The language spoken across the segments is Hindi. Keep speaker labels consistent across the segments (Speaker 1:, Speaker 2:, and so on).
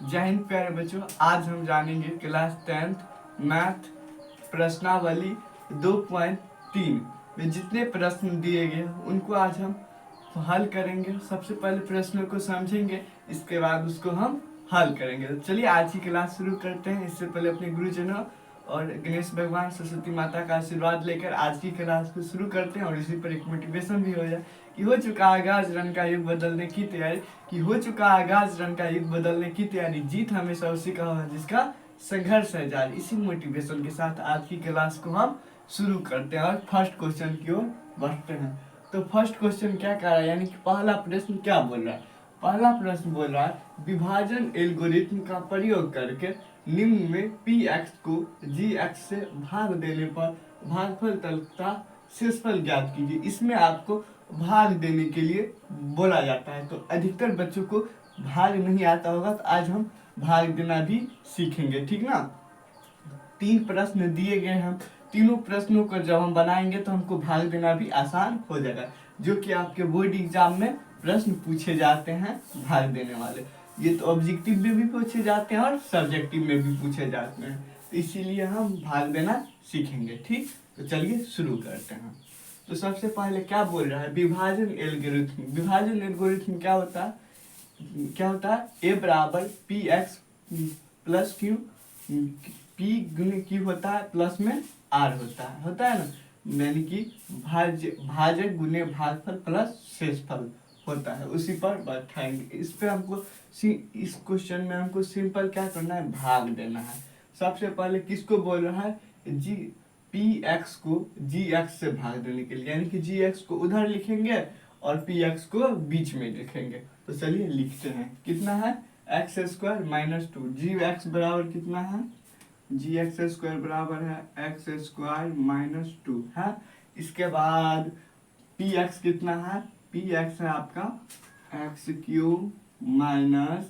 Speaker 1: जय हिंद प्यारे बच्चों। आज हम जानेंगे क्लास 10th मैथ प्रश्नावली 2.3 में जितने प्रश्न दिए गए हैं उनको आज हम हल करेंगे। सबसे पहले प्रश्नों को समझेंगे, इसके बाद उसको हम हल करेंगे। तो चलिए आज की क्लास शुरू करते हैं। इससे पहले अपने गुरुजनों और गणेश भगवान सरस्वती माता का आशीर्वाद लेकर आज की क्लास को शुरू करते हैं और इसी पर एक मोटिवेशन भी हो जाए कि हो चुका आगाज रंग का युग बदलने की तैयारी, जीत हमेशा उसी का होगा जिसका संघर्ष है जारी। इसी मोटिवेशन के साथ आज की क्लास को हम शुरू करते हैं और फर्स्ट क्वेश्चन की ओर बढ़ते हैं। तो फर्स्ट क्वेश्चन क्या कह रहा है, यानी कि पहला प्रश्न क्या बोल रहा है? पहला प्रश्न बोल रहा है विभाजन एल्गोरिथम का प्रयोग करके निम्न में px को gx से भाग देने पर भागफल तथा शेषफल ज्ञात कीजिए। इसमें आपको भाग देने के लिए बोला जाता है। तो अधिकतर बच्चों को भाग नहीं आता होगा, तो आज हम भाग देना भी सीखेंगे, ठीक ना। 3 प्रश्न दिए गए हैं, तीनों प्रश्नों को जब हम बनाएंगे तो हमको भाग देना भी आसान हो जाएगा, जो कि आपके बोर्ड एग्जाम में प्रश्न पूछे जाते हैं भाग देने वाले। ये तो ऑब्जेक्टिव में भी पूछे जाते हैं और सब्जेक्टिव में भी पूछे जाते हैं, तो इसीलिए हम भाग देना सीखेंगे, ठीक। तो चलिए शुरू करते हैं। तो सबसे पहले क्या बोल रहा है, विभाजन एल्गोरिथम। विभाजन एल्गोरिथम क्या होता है? ए बराबर P x plus Q, P गुने क्यू होता है, प्लस में आर होता है ना, यानी कि भाजक गुने भागफल प्लस शेषफल होता है। उसी पर बैठाएंगे। इस पे हमको इस क्वेश्चन में हमको सिंपल क्या करना है, भाग देना है। सबसे पहले किसको बोल रहा है, जी पी एक्स को जी एक्स से भाग देने के लिए, यानी कि जी एक्स को उधर लिखेंगे और पी एक्स को बीच में लिखेंगे। तो चलिए लिखते हैं। कितना है, एक्स स्क्वायर माइनस 2, जी एक्स बराबर कितना है, जी एक्स स्क्वायर बराबर है एक्स स्क्वायर माइनस 2 है। इसके बाद पी एक्स कितना है, पी एक्स है आपका x cube minus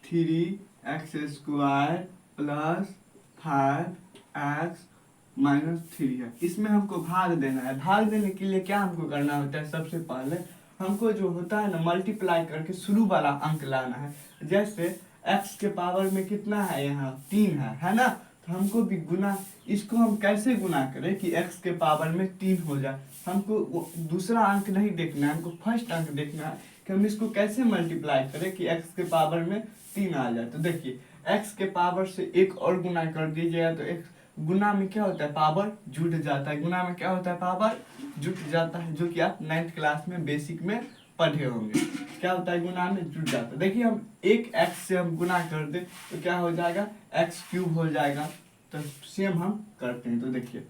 Speaker 1: 3 x square plus 5 x minus 3 है। इसमें हमको भाग देना है। भाग देने के लिए क्या हमको करना होता है, सबसे पहले हमको जो होता है ना, मल्टीप्लाई करके शुरू वाला अंक लाना है। जैसे x के पावर में कितना है, यहाँ 3 है ना, तो हमको भी गुना, इसको हम कैसे गुना करें कि x के पावर में 3 हो जाए। हमको दूसरा अंक नहीं देखना है, हमको फर्स्ट अंक देखना है कि हम इसको कैसे मल्टीप्लाई करें कि x के पावर में 3 आ जाए। तो देखिए x के पावर से एक और गुना कर दीजिएगा तो x गुना में क्या होता है, पावर जुट जाता है। गुना में क्या होता है, पावर जुट जाता है, जो कि आप 9th क्लास में बेसिक में पढ़े होंगे। क्या होता है, गुना में जुट जाता है। देखिए हम एक x से हम गुना कर दे तो क्या हो जाएगा, x क्यूब हो जाएगा। तो सेम हम करते हैं। तो देखिए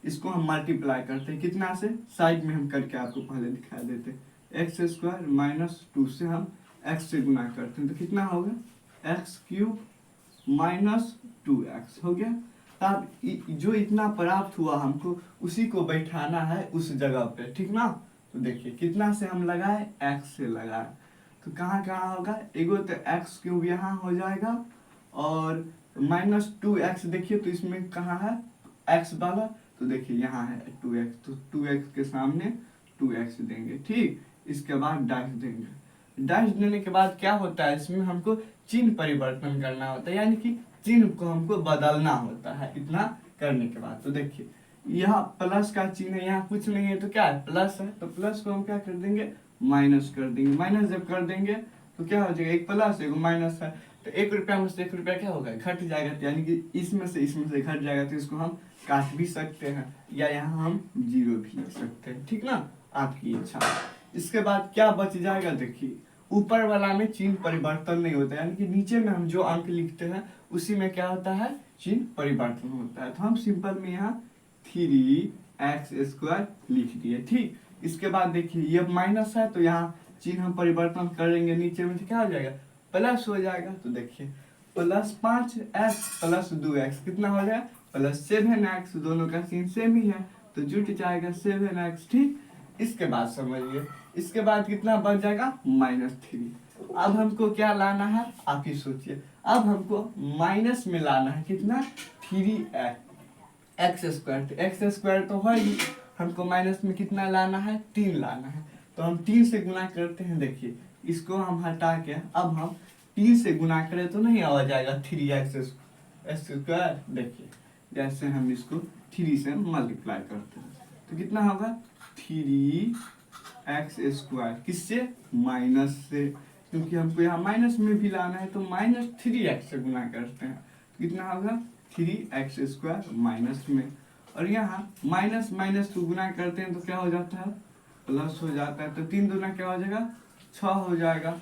Speaker 1: इसको हम मल्टीप्लाई करते हैं कितना से, साइड में हम करके आपको पहले दिखा देते हैं। एक्स स्क्वायर माइनस 2 से हम x से गुना करते हैं तो कितना होगा, एक्स क्यूब माइनस 2x हो गया। तब जो इतना प्राप्त हुआ हमको उसी को बैठाना है उस जगह पे, ठीक ना। तो देखिए कितना से हम लगाए, x से लगाए, तो कहाँ कहाँ होगा, एगो तो एक्स क्यूब यहाँ हो जाएगा और माइनस 2x देखिए तो इसमें कहाँ है x वाला, तो देखिए यहाँ है 2x, तो 2x के सामने 2x देंगे, ठीक। इसके बाद डैश देंगे। डैश देने के बाद क्या होता है, इसमें हमको चिन्ह परिवर्तन करना होता है, यानी कि चिन्ह को हमको बदलना होता है। इतना करने के बाद तो देखिए यहाँ प्लस का चिन्ह है, यहाँ कुछ नहीं है तो क्या है, प्लस है, तो प्लस को हम क्या कर देंगे, माइनस कर देंगे। माइनस जब कर देंगे तो क्या हो जाएगा, एक प्लस एक माइनस है, तो 1 रुपया में से 1 रुपया क्या होगा, घट जाएगा, यानी कि इसमें से घट जाएगा। तो इसको हम काट भी सकते हैं या यहाँ हम 0 भी लिख सकते हैं, ठीक ना, आपकी इच्छा। इसके बाद क्या बच जाएगा, देखिए ऊपर वाला में चिन्ह परिवर्तन नहीं होता, यानी कि नीचे में हम जो अंक लिखते हैं उसी में क्या होता है, चिन्ह परिवर्तन होता है। तो हम सिंपल में यहाँ 3x स्क्वायर लिख दिए, ठीक। इसके बाद देखिए ये माइनस है तो यहाँ चिन्ह हम परिवर्तन करेंगे, नीचे में तो क्या हो जाएगा, प्लस हो जाएगा। तो देखिए प्लस 5x प्लस 2x कितना हो जाएगा, प्लस 7x, दोनों का चिन्ह सेम ही है तो जुट जाएगा 7x, ठीक। इसके बाद समझिए, इसके बाद कितना बच जाएगा, -3। अब हमको क्या लाना है, आप ही सोचिए। अब हमको माइनस में लाना है कितना, 3x स्क्वायर, तो एक्स स्क्वायर तो है ही, हमको माइनस में कितना लाना है, 3 लाना है। तो हम 3 से गुना करते हैं। देखिए इसको हम हटा के अब हम 3 से गुना करें तो नहीं आ जाएगा 3x² देखिए जैसे हम इसको 3 से मल्टीप्लाई करते हैं तो कितना होगा 3x², किससे? माइनस से, क्योंकि हमको यहाँ माइनस में भी लाना है तो -3x से गुना करते हैं तो कितना होगा 3x² माइनस में, और यहाँ माइनस माइनस को गुना करते हैं तो क्या हो जाता है? प्लस हो जाता है। तो 3 दूना क्या हो जाएगा? 6 हो जाएगा,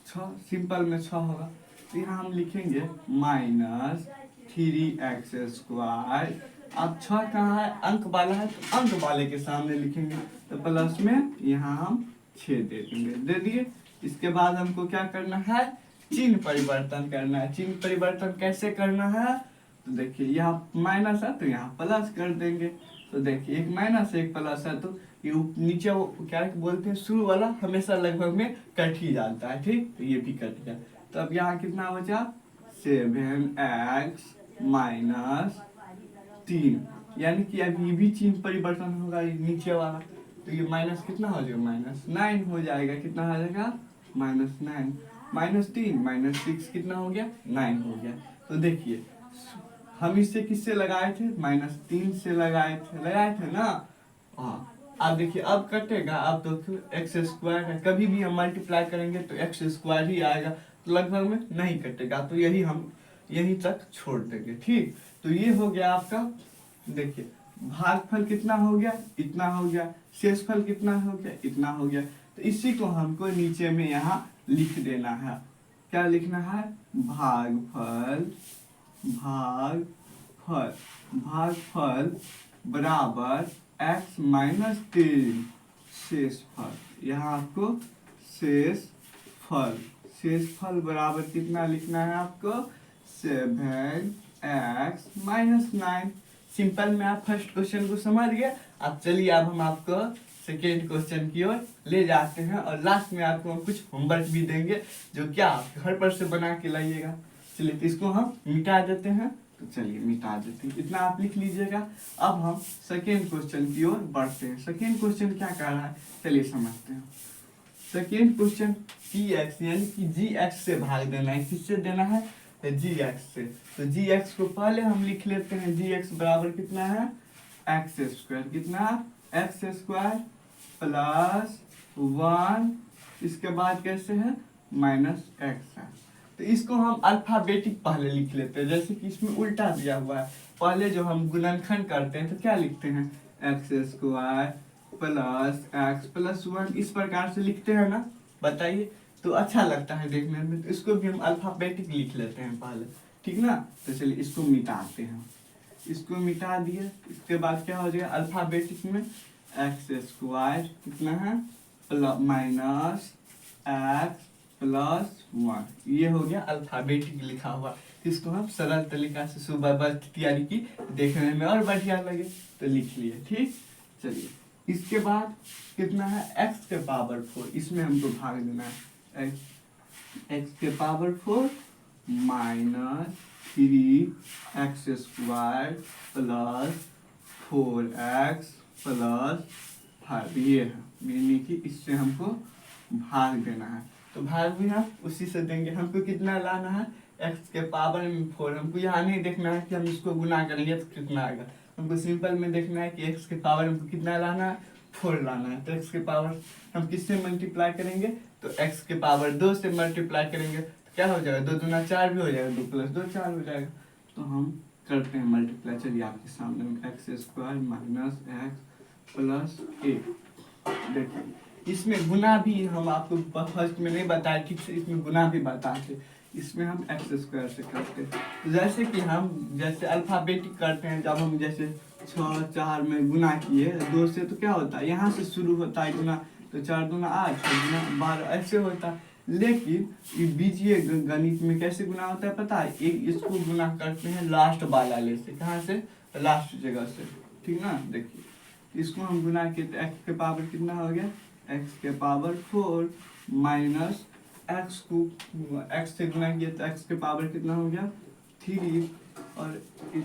Speaker 1: 6 सिंपल में 6 होगा। तो यहाँ हम लिखेंगे -3x²। अब 6 कहाँ है? अंक वाला है तो अंक वाले के सामने लिखेंगे, तो प्लस में यहाँ हम 6 दे देंगे, दे दिए। इसके बाद हमको क्या करना है? चिन्ह परिवर्तन करना है। चिन्ह परिवर्तन कैसे करना है? तो देखिए यहाँ माइनस है तो यहाँ प्लस कर देंगे। तो देखिए एक माइनस एक प्लस है तो ये नीचे वो क्या बोलते हैं, शुरू वाला हमेशा लगभग में कट ही जाता है, ठीक? तो ये भी कट गया। तो अब यहाँ कितना बचा? 7x - 3, यानी कि अब ये भी चिन्ह परिवर्तन होगा, ये नीचे वाला। तो ये माइनस कितना हो जाएगा? -9 हो जाएगा। कितना हो जाएगा? -9 -3 -6 कितना हो गया? 9 हो गया। तो देखिए हम इससे किससे लगाए थे? -3 से लगाए थे ना। हाँ अब देखिए अब कटेगा। अब तो x² है, कभी भी हम मल्टीप्लाई करेंगे तो x² ही आएगा, तो लगभग में नहीं कटेगा। तो यही हम यहीं तक छोड़ देंगे, ठीक? तो ये हो गया आपका। देखिए भागफल कितना हो गया? इतना हो गया। शेषफल कितना हो गया? इतना हो गया। तो इसी को हमको नीचे में यहाँ लिख देना है। क्या लिखना है? भागफल बराबर x - 3 शेषफल। यहाँ आपको शेषफल बराबर कितना लिखना है आपको? 7x - 9। सिंपल में आप फर्स्ट क्वेश्चन को समझ गए। अब चलिए अब हम आपको सेकेंड क्वेश्चन की ओर ले जाते हैं, और लास्ट में आपको हम कुछ होमवर्क भी देंगे जो क्या आप घर पर से बना के लाइएगा। चलिए तो इसको हम मिटा देते हैं। तो चलिए मिटा देते हैं, इतना आप लिख लीजिएगा। अब हम सेकेंड क्वेश्चन की ओर बढ़ते हैं। सेकेंड क्वेश्चन क्या कह रहा है, चलिए समझते हैं। सेकेंड क्वेश्चन px यानी कि gx से भाग देना है। किससे देना है? gx से। तो gx को पहले हम लिख लेते हैं। gx बराबर कितना है? x²। कितना? x² + 1। इसके बाद कैसे है? -x है। तो इसको हम अल्फाबेटिक पहले लिख लेते हैं, जैसे कि इसमें उल्टा दिया हुआ है। पहले जो हम गुणनखंड करते हैं तो क्या लिखते हैं? x² + x + 1, इस प्रकार से लिखते हैं ना, बताइए। तो अच्छा लगता है देखने में। तो इसको भी हम अल्फाबेटिक लिख लेते हैं पहले, ठीक ना? तो चलिए इसको मिटाते हैं। इसको मिटा दिए, इसके बाद क्या हो जाएगा? अल्फाबेटिक में x² कितना है? -x + 1, ये हो गया अल्फाबेटिक लिखा हुआ। इसको हम सरल तरीका से सुबह तैयारी की, देखने में और बढ़िया लगे तो लिख लिए, ठीक? चलिए इसके बाद कितना है? x⁴, इसमें हमको भाग देना है। x⁴ -3x² + 4x + 5, ये है, यानी कि इससे हमको भाग देना है। तो भाग भी हम उसी से देंगे। हमको कितना लाना है? x⁴ हमको यहाँ नहीं देखना है कि हम इसको गुना करेंगे तो कितना आएगा। हमको सिंपल में देखना है कि x⁴ हमको कितना लाना है? 4 लाना है। तो x⁴ हम किससे मल्टीप्लाई करेंगे? तो x⁴ 2 से मल्टीप्लाई करेंगे तो क्या हो जाएगा? 2 दूना 4 भी हो जाएगा, 2 + 2 4 हो जाएगा। तो हम करते हैं मल्टीप्लाई। चलिए आपके सामने में x² - x + 1। देखिए इसमें गुना भी हम आपको फर्स्ट में नहीं बताया, ठीक से इसमें गुना भी बताते। इसमें हम x² से करते हैं। तो जैसे कि हम जैसे अल्फाबेटिक करते हैं, जब हम जैसे 6 4 में गुना किए 2 से, तो क्या होता है? यहाँ से शुरू होता है गुना, तो 4 दूना 8 6 दूना 12 ऐसे होता है। लेकिन ये बीजीय गणित में कैसे गुना होता है पता है? एक इसको गुना करते हैं लास्ट वाला ले से। कहाँ से? लास्ट जगह से, ठीक ना? देखिए इसको हम गुना किए तो x⁴ कितना हो गया? x⁴ माइनस x को x से गुना किया तो x⁴ कितना हो गया? 3। और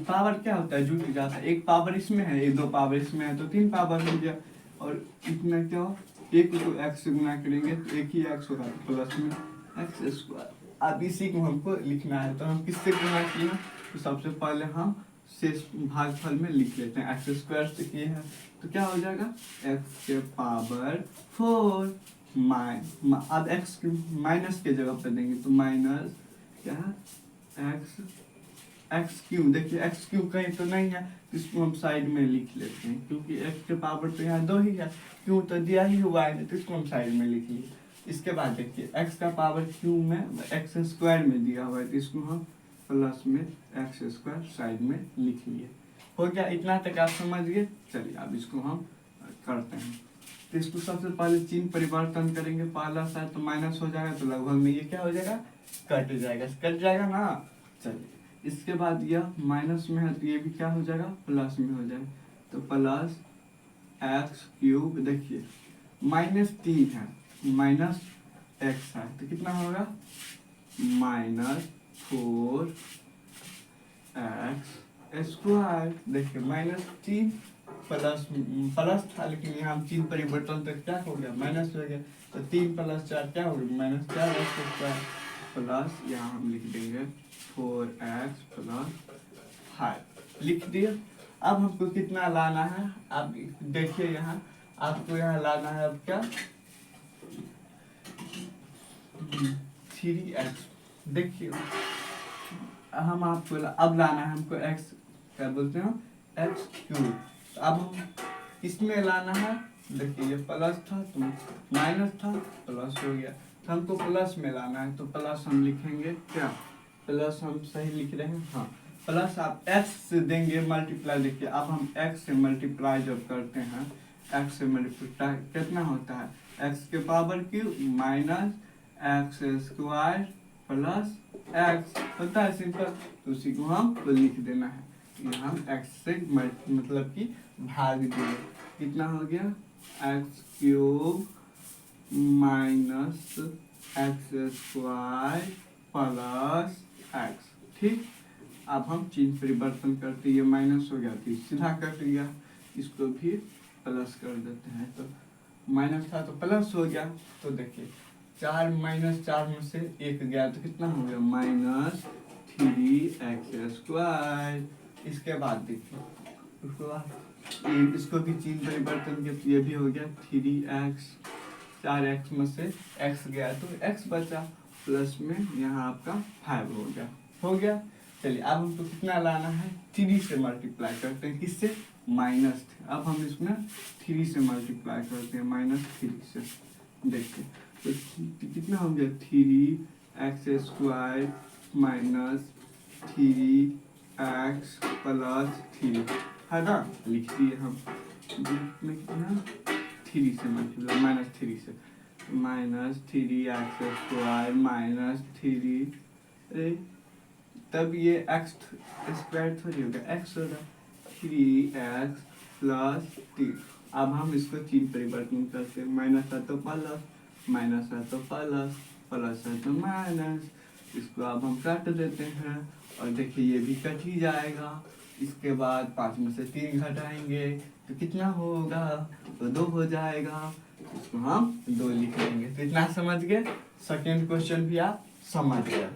Speaker 1: पावर क्या होता है? जुट जाता है। एक पावर इसमें है, एक 2 पावर इसमें है, तो 3 पावर हो गया। और इतना क्या हो? एक को x से गुना करेंगे तो एक ही x होगा, प्लस में एक्स स्क्वायर। अब इसी को हमको लिखना है, तो हम किससे गुणा किए हैं, तो सबसे पहले हम शेष भागफल में लिख लेते हैं। एक्स स्क्वायर से किए हैं तो क्या हो जाएगा, एक्स के पावर 4 अब एक्स माइनस के जगह पर देंगे तो माइनस क्या है एक्स क्यूब। देखिए एक्स क्यूब कहीं तो नहीं है, तो इसको हम साइड में लिख लेते हैं, क्योंकि एक्स के पावर तो यहाँ 2 ही है, क्यों तो दिया ही हुआ है, तो इसको हम साइड में लिख लिए। इसके बाद देखिए एक्स का पावर क्यूब में एक्स स्क्वायर में दिया हुआ है, तो इसको हम प्लस में एक्स स्क्वायर साइड में लिख लिए। हो गया, इतना तक आप समझ गए। चलिए अब इसको हम करते हैं। तो इसको सबसे पहले चिन्ह परिवर्तन करेंगे, पहला साइड तो माइनस हो जाएगा, तो लगभग में ये क्या हो जाएगा, कट जाएगा ना। चलिए इसके बाद यह माइनस में है, तो ये भी क्या हो जाएगा, प्लस में हो जाएगा, तो प्लस एक्स क्यूब। देखिए -3 है, माइनस एक्स है, तो कितना होगा, -4 एक्स स्क्वायर। देखिए -3 प्लस था, लेकिन यहाँ चिन्ह परिवर्तन तक क्या हो गया, माइनस हो गया, तो 3 + 4 क्या हो गया, -4 एक्स स्क्वायर, प्लस यहाँ हम लिख देंगे 4x + 5 लिख दिए। अब हमको कितना लाना है, आप देखिए यहाँ आपको यहाँ लाना है अब क्या, 3x। देखिए हम आपको अब लाना है हमको x, क्या बोलते हैं, एक्स क्यूब। अब हम किसमें लाना है, देखिए ये प्लस था तो माइनस था, प्लस हो गया, तो हमको प्लस में लाना है, तो प्लस हम लिखेंगे क्या, प्लस हम सही लिख रहे हैं, हाँ प्लस आप x से देंगे मल्टीप्लाई। देखिए अब हम x से मल्टीप्लाई जब करते हैं, x से मल्टीप्लाई कितना होता है, x के power cube minus x square plus x होता है सिंपल, तो उसी को हम लिख देना है। यहाँ हम x से मतलब कि भाग दिए, कितना हो गया, x cube minus x square plus x. ठीक, अब हम चिन्ह परिवर्तन करते, ये माइनस हो गया तो सीधा कट गया, इसको भी प्लस कर देते हैं, तो माइनस था तो प्लस हो गया। तो देखिए 4 - 4 में से 1 गया, तो कितना हो गया, -3x²। इसके बाद देखिए उसके बाद इसको भी चिन्ह परिवर्तन किया, तो ये भी हो गया 3x, 4x में से x गया तो x बचा, प्लस में यहाँ आपका 5 हो गया। चलिए अब हमको कितना लाना है, 3 से मल्टीप्लाई करते हैं, किससे, माइनस थे, अब हम इसमें 3 से मल्टीप्लाई करते हैं, -3 से। देखते तो कितना हो गया, 3x² माइनस 3x + 3 है ना, लिख दिए हम। में कितना 3 से मल्टीप्लाई, -3 से -3x² -3, तब ये x² थोड़ी होगा, x होगा, 3x + 3। अब हम इसको चिन्ह परिवर्तन करते हैं, माइनस है तो प्लस, माइनस है तो प्लस, प्लस है तो माइनस, इसको अब हम काट देते हैं, और देखिए ये भी कट ही जाएगा। इसके बाद 5 में से 3 घटाएंगे तो कितना होगा, तो 2 हो जाएगा, इसको हम 2 लिख लेंगे। तो इतना समझ गए, सेकेंड क्वेश्चन भी आप समझ गए।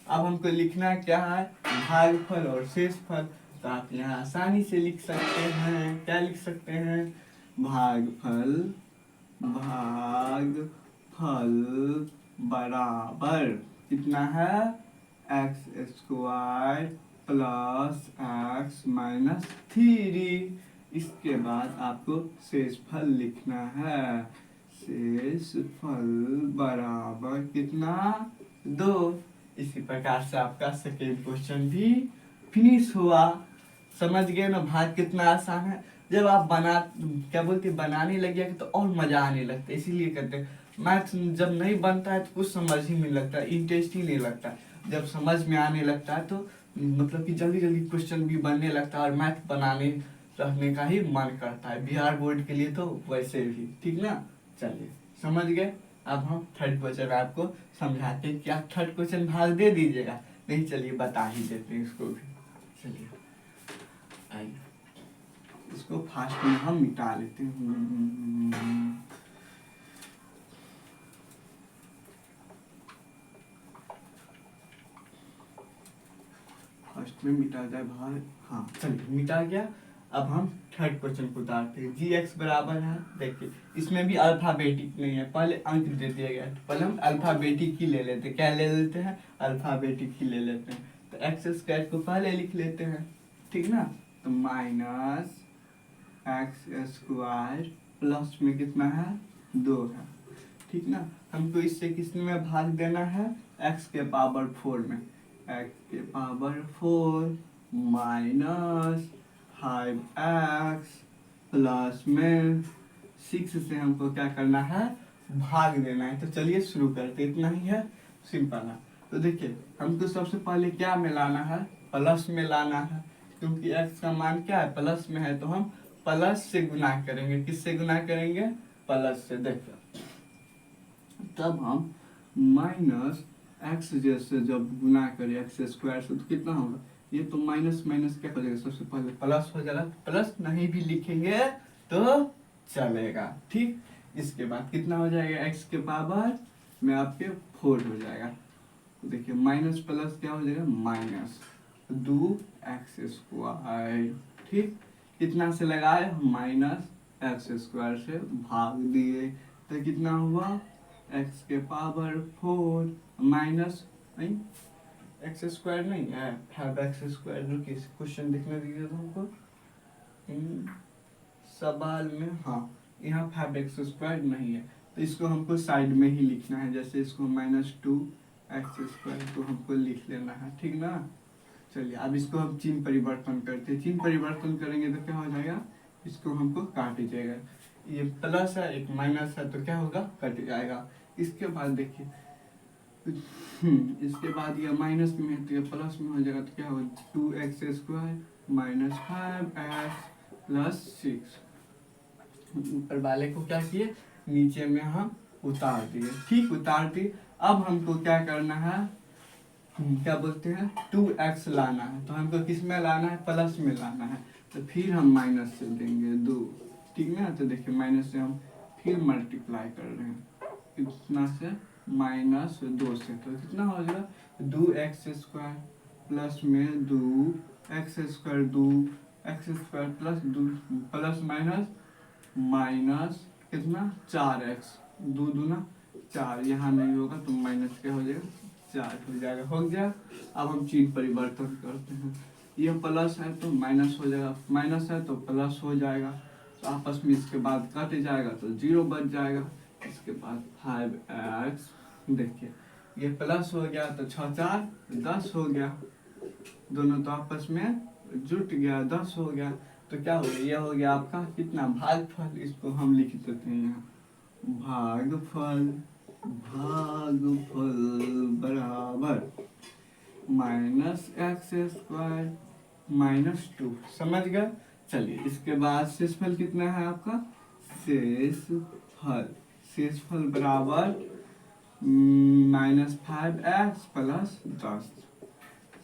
Speaker 1: अब हमको लिखना क्या है, भागफल और शेषफल, तो आप यहाँ आसानी से लिख सकते हैं, क्या लिख सकते हैं, भागफल बराबर कितना है, x² + x - 3। इसके बाद आपको शेषफल लिखना है, शेषफल बराबर कितना, 2। इसी प्रकार से आपका सेकेंड क्वेश्चन भी फिनिश हुआ। समझ गए ना, भाग कितना आसान है। जब आप बनाने लगे तो और मजा आने लगता है, इसीलिए करते हैं। मैथ जब नहीं बनता है तो कुछ समझ ही नहीं लगता, इंटरेस्ट ही नहीं लगता। जब समझ में आने लगता है तो मतलब कि जल्दी जल्दी क्वेश्चन भी बनने लगता है, और मैथ बनाने रहने का ही मन करता है, बिहार बोर्ड के लिए तो वैसे भी। ठीक ना, चलिए समझ गए। अब हम थर्ड क्वेश्चन आपको समझाते हैं, क्या थर्ड क्वेश्चन भाग दे दीजिएगा, नहीं चलिए बता ही देते हैं इसको भी। चलिए आइए इसको फास्ट में हम मिटा लेते हैं। फर्स्ट में मिटा जाए भाग। हाँ चलिए मिटा गया। अब हम थर्ड क्वेश्चन को उतारते हैं। जी एक्स बराबर है, देखिए इसमें भी अल्फाबेटिक नहीं है, पहले अंक दे दिया गया है, पहले हम अल्फाबेटिक ही ले लेते हैं। क्या ले लेते हैं? अल्फाबेटिक ही ले लेते हैं। तो एक्स स्क्वायर को पहले लिख लेते हैं, ठीक ना। तो माइनस एक्स स्क्वायर प्लस में कितना है? 2 है, ठीक ना। हमको इससे किस में भाग देना है? x के पावर 4 में। x के पावर 4 माइनस 5x प्लस में 6 से हमको क्या करना है? भाग देना है। तो चलिए शुरू करते, इतना ही है, सिंपल है। तो देखिए हमको सबसे पहले क्या में लाना है? प्लस में लाना है, क्योंकि x का मान क्या है? प्लस में है, तो हम प्लस से गुना करेंगे। किससे गुना करेंगे? प्लस से। देखिए तब हम माइनस एक्स जैसे जब गुना करें एक्स स्क्वायर से तो कितना होगा? ये तो माइनस माइनस क्या हो जाएगा? सबसे पहले प्लस हो जाएगा। प्लस नहीं भी लिखेंगे तो चलेगा, ठीक। इसके बाद कितना हो जाएगा? एक्स के पावर में आपके 4 हो जाएगा। तो देखिए माइनस प्लस क्या हो जाएगा? माइनस 2x स्क्वायर, ठीक। कितना से लगाए? माइनस एक्स स्क्वायर से भाग दिए, तो कितना हुआ? x के पावर 4 माइनस नहीं एक्स स्क्वायर नहीं है 5x स्क्वायर। रुकिए क्वेश्चन देखने दीजिए तो हमको सवाल में। हाँ यहाँ 5x स्क्वायर नहीं है, तो इसको हमको साइड में ही लिखना है। जैसे इसको -2x स्क्वायर को हमको लिख लेना है, ठीक ना। चलिए अब इसको हम चिन्ह परिवर्तन करते हैं। चिन्ह परिवर्तन करेंगे तो क्या हो जाएगा? इसको हमको काट जाएगा। ये प्लस है, एक माइनस है, तो क्या होगा? कट जाएगा। इसके बाद देखिए इसके बाद ये माइनस में है तो ये प्लस में हो जाएगा, तो क्या होगा? 2x square minus 5x plus 6। ऊपर वाले को क्या किए? नीचे में हम उतार दिए, ठीक। उतार दिए। अब हमको क्या करना है? क्या बोलते हैं? 2x लाना है। तो हमको किस में लाना है? प्लस में लाना है। तो फिर हम माइनस से देंगे 2, ठीक ना। तो देखिए माइनस से हम फिर मल्टीप्लाई कर रहे हैं, कितना से? -2 से। तो कितना हो जाएगा? 2x स्क्वायर प्लस में 2x square 2x square plus 2 plus minus minus कितना? 4x 2 दूना 4, यहाँ नहीं होगा तो माइनस क्या हो जाएगा? 4 हो जाएगा। हो गया। अब हम चिन्ह परिवर्तन करते हैं। ये प्लस है तो माइनस हो जाएगा, माइनस है तो प्लस हो जाएगा। तो आपस में इसके बाद कट जाएगा तो 0 बच जाएगा। इसके बाद 5x, देखिए ये प्लस हो गया तो 6 4 10 हो गया, दोनों तो आपस में जुट गया, 10 हो गया। तो क्या हो गया? यह हो गया आपका कितना? भागफल। इसको हम लिख देते हैं यहाँ भागफल। भागफल बराबर -x स्क्वायर -2। समझ गए? चलिए इसके बाद शेषफल कितना है आपका? शेषफल। शेषफल बराबर -5x प्लस 10।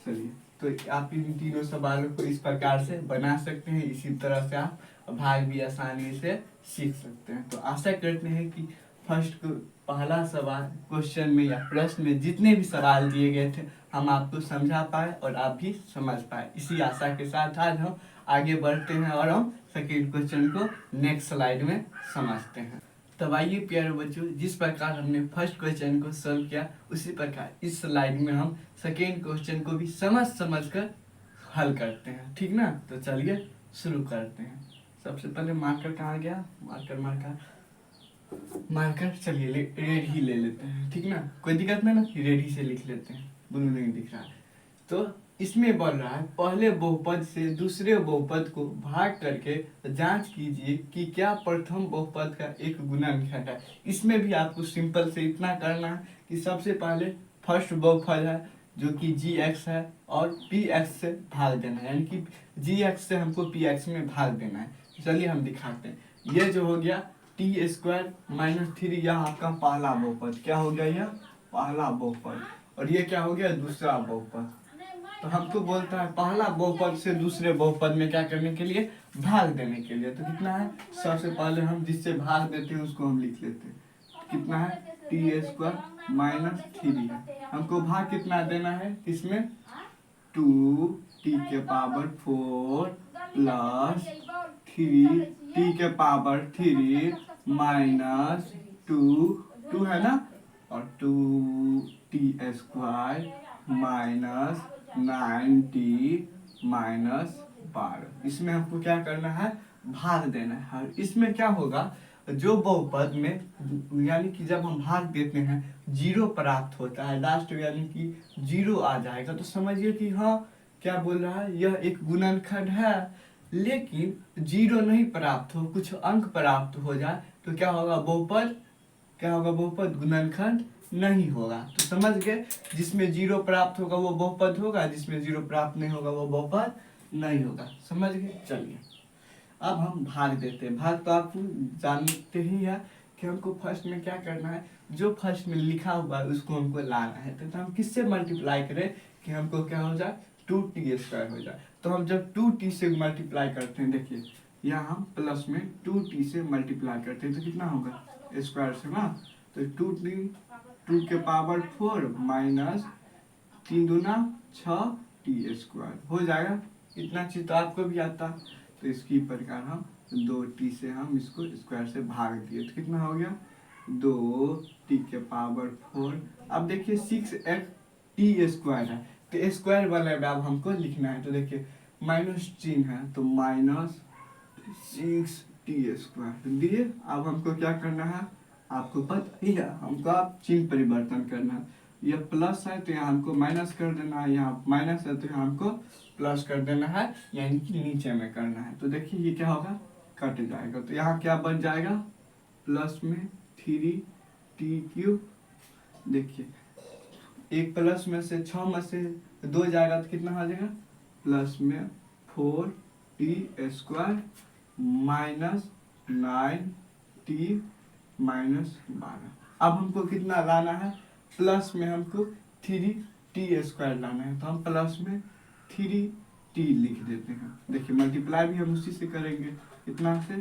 Speaker 1: चलिए तो आप इन तीनों सवालों को इस प्रकार से बना सकते हैं। इसी तरह से आप भाग भी आसानी से सीख सकते हैं। तो आशा करते हैं कि फर्स्ट को पहला सवाल क्वेश्चन में या प्रश्न में जितने भी सवाल दिए गए थे हम आपको समझा पाए और आप भी समझ पाए। इसी आशा के साथ आज हम आगे बढ़ते हैं और हम सेकेंड क्वेश्चन को नेक्स्ट स्लाइड में समझते हैं। तब आइए प्यारे बच्चों, जिस प्रकार हमने फर्स्ट क्वेश्चन को सॉल्व किया उसी प्रकार इस स्लाइड में हम सेकेंड क्वेश्चन को भी समझ कर हल करते हैं, ठीक ना। तो चलिए शुरू करते हैं। सबसे पहले मार्कर कहाँ गया? मार्कर चलिए रेड ही ले लेते हैं, ठीक ना। कोई दिक्कत नहीं ना, रेड ही से लिख लेते हैं, ब्लू नहीं दिख रहा है। तो इसमें बोल रहा है पहले बहुपद से दूसरे बहुपद को भाग करके जांच कीजिए कि क्या प्रथम बहुपद का एक गुणनखंड है। इसमें भी आपको सिंपल से इतना करना है कि सबसे पहले फर्स्ट बहुपद है जो कि gx है और px से भाग देना है, यानी कि gx से हमको px में भाग देना है। चलिए हम दिखाते हैं। ये जो हो गया t स्क्वायर -3, यह आपका पहला बहुपद। क्या हो गया? यह पहला बहुपद। और ये क्या हो गया? दूसरा बहुपद। तो हमको बोलता है पहला बहुपद से दूसरे बहुपद में क्या करने के लिए? भाग देने के लिए। तो कितना है? सबसे पहले हम जिससे भाग देते हैं उसको हम लिख लेते हैं। कितना है? t² -3 है। हमको भाग कितना देना है? किसमें? 2t⁴ प्लस 3t⁴ माइनस 2 है ना, और 2t² माइनस 9t माइनस 12। इसमें हमको क्या करना है, भाग देना है। और इसमें क्या होगा, जो बहुपद में यानी कि जब हम भाग देते हैं जीरो प्राप्त होता है लास्ट में, यानी कि जीरो आ जाएगा, तो समझिए कि हाँ क्या बोल रहा है, यह एक गुणनखंड है। लेकिन जीरो नहीं प्राप्त हो, कुछ अंक प्राप्त हो जाए तो क्या होगा, बहुपद क्या होगा, बहुपद गुणनखंड नहीं होगा। तो समझ गए, जिसमें जीरो प्राप्त होगा वो बहुपद होगा, जिसमें जीरो प्राप्त नहीं होगा वो बहुपद नहीं होगा। समझ गए। चलिए अब हम भाग देते हैं। भाग तो आप जानते ही है कि हमको फर्स्ट में क्या करना है, जो फर्स्ट में लिखा हुआ है उसको हमको लाना है। तो हम किससे मल्टीप्लाई करें कि हमको क्या हो जाए, 2t² हो जाए। तो हम जब 2t से मल्टीप्लाई करते हैं, देखिए यहाँ हम प्लस में 2t से मल्टीप्लाई करते हैं तो कितना होगा, स्क्वायर से ना, तो 2 माइनस 3 दूना 6t² हो जाएगा। इतना चीज तो आपको भी आता। तो इसकी प्रकार हम 2t से हम इसको स्क्वायर से भाग दिए तो कितना हो गया, 2t⁴। अब देखिए 6t² है, तो स्क्वायर वाले में अब हमको लिखना है। तो देखिए माइनस चिन्ह है तो माइनस 6t² दिए। अब हमको क्या करना है, आपको पता ही है, हमको आप चिन्ह परिवर्तन करना है। यह प्लस है तो यहाँ हमको माइनस कर देना है, यहाँ माइनस है तो यहाँ हमको प्लस कर देना है, यानी कि नीचे में करना है। तो देखिए ये क्या होगा, कट जाएगा। तो यहाँ क्या बच जाएगा, प्लस में 3t³। देखिए एक प्लस में से 6 में से 2 जाएगा तो कितना हो जाएगा, प्लस में 4t² माइनस 9t माइनस 12। अब हमको कितना लाना है, प्लस में हमको 3t² लाना है। तो हम प्लस में 3t लिख देते हैं। देखिए मल्टीप्लाई भी हम उसी से करेंगे, कितना से,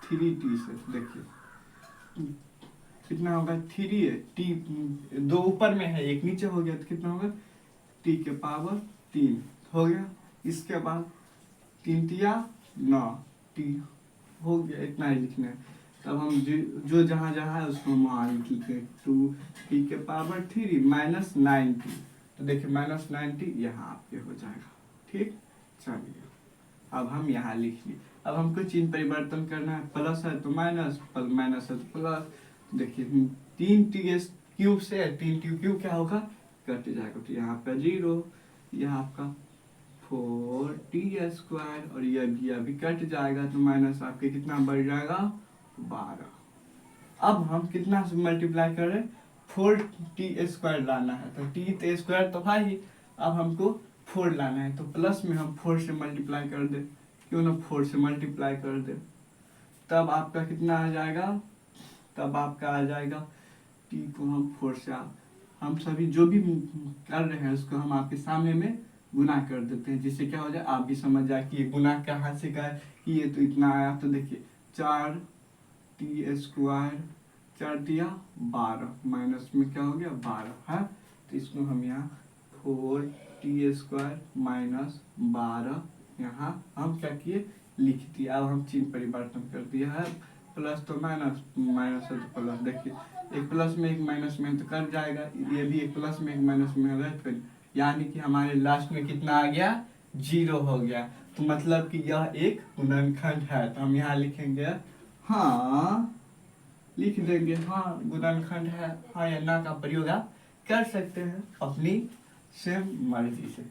Speaker 1: 3t से। देखिए कितना होगा, 3 दो ऊपर में है एक नीचे हो गया तो कितना होगा, t³ हो गया। इसके बाद 3×3 9t हो गया, इतना ही लिखना है। तब हम जो जहाँ जहाँ है उसको हम वहाँ लिख लेते हैं, 2t³ माइनस 9t। तो देखिए माइनस 9t यहाँ आपके हो जाएगा। ठीक, चलिए अब हम यहाँ लिख लिए। अब हमको चिन्ह परिवर्तन करना है, प्लस है तो माइनस, माइनस है तो प्लस। देखिए 3t³ से 3t³ क्या होगा, कट जाएगा। तो यहाँ पे 0, यहाँ आपका 4t² और यह भी अभी कट जाएगा तो माइनस आपके कितना बढ़ जाएगा, 12। अब हम कितना से मल्टीप्लाई कर रहे हैं, 4t² लाना है। तो t² तो था ही, अब हमको 4 लाना है। तो प्लस में हम 4 से मल्टीप्लाई कर दे, क्यों ना 4 से मल्टीप्लाई कर दे। तब आपका कितना आ जाएगा, तब आपका आ जाएगा t को हम 4 से, हम सभी जो भी कर रहे हैं उसको हम आपके सामने में गुना कर देते हैं, जिससे क्या हो जाए आप भी समझ जाए कि ये गुना कहाँ से का कि ये तो इतना आया। तो देखिए 4t², 4 दिया 12, माइनस में क्या हो गया 12 है। तो इसको हम यहाँ 4t² माइनस 12 यहाँ हम क्या किए, लिख दिया। अब हम चिन्ह परिवर्तन कर दिया है, प्लस तो माइनस, माइनस है तो प्लस। देखिए एक प्लस में एक माइनस में तो कट जाएगा, ये भी एक प्लस में एक माइनस में है तो, यानी कि हमारे लास्ट में कितना आ गया, 0 हो गया। तो मतलब कि यह एक गुणनखंड है। तो हम यहाँ लिखेंगे हाँ, लिख देंगे हाँ गुणनखंड है, हाँ या ना का प्रयोग आप कर सकते हैं अपनी स्वयं मर्जी से।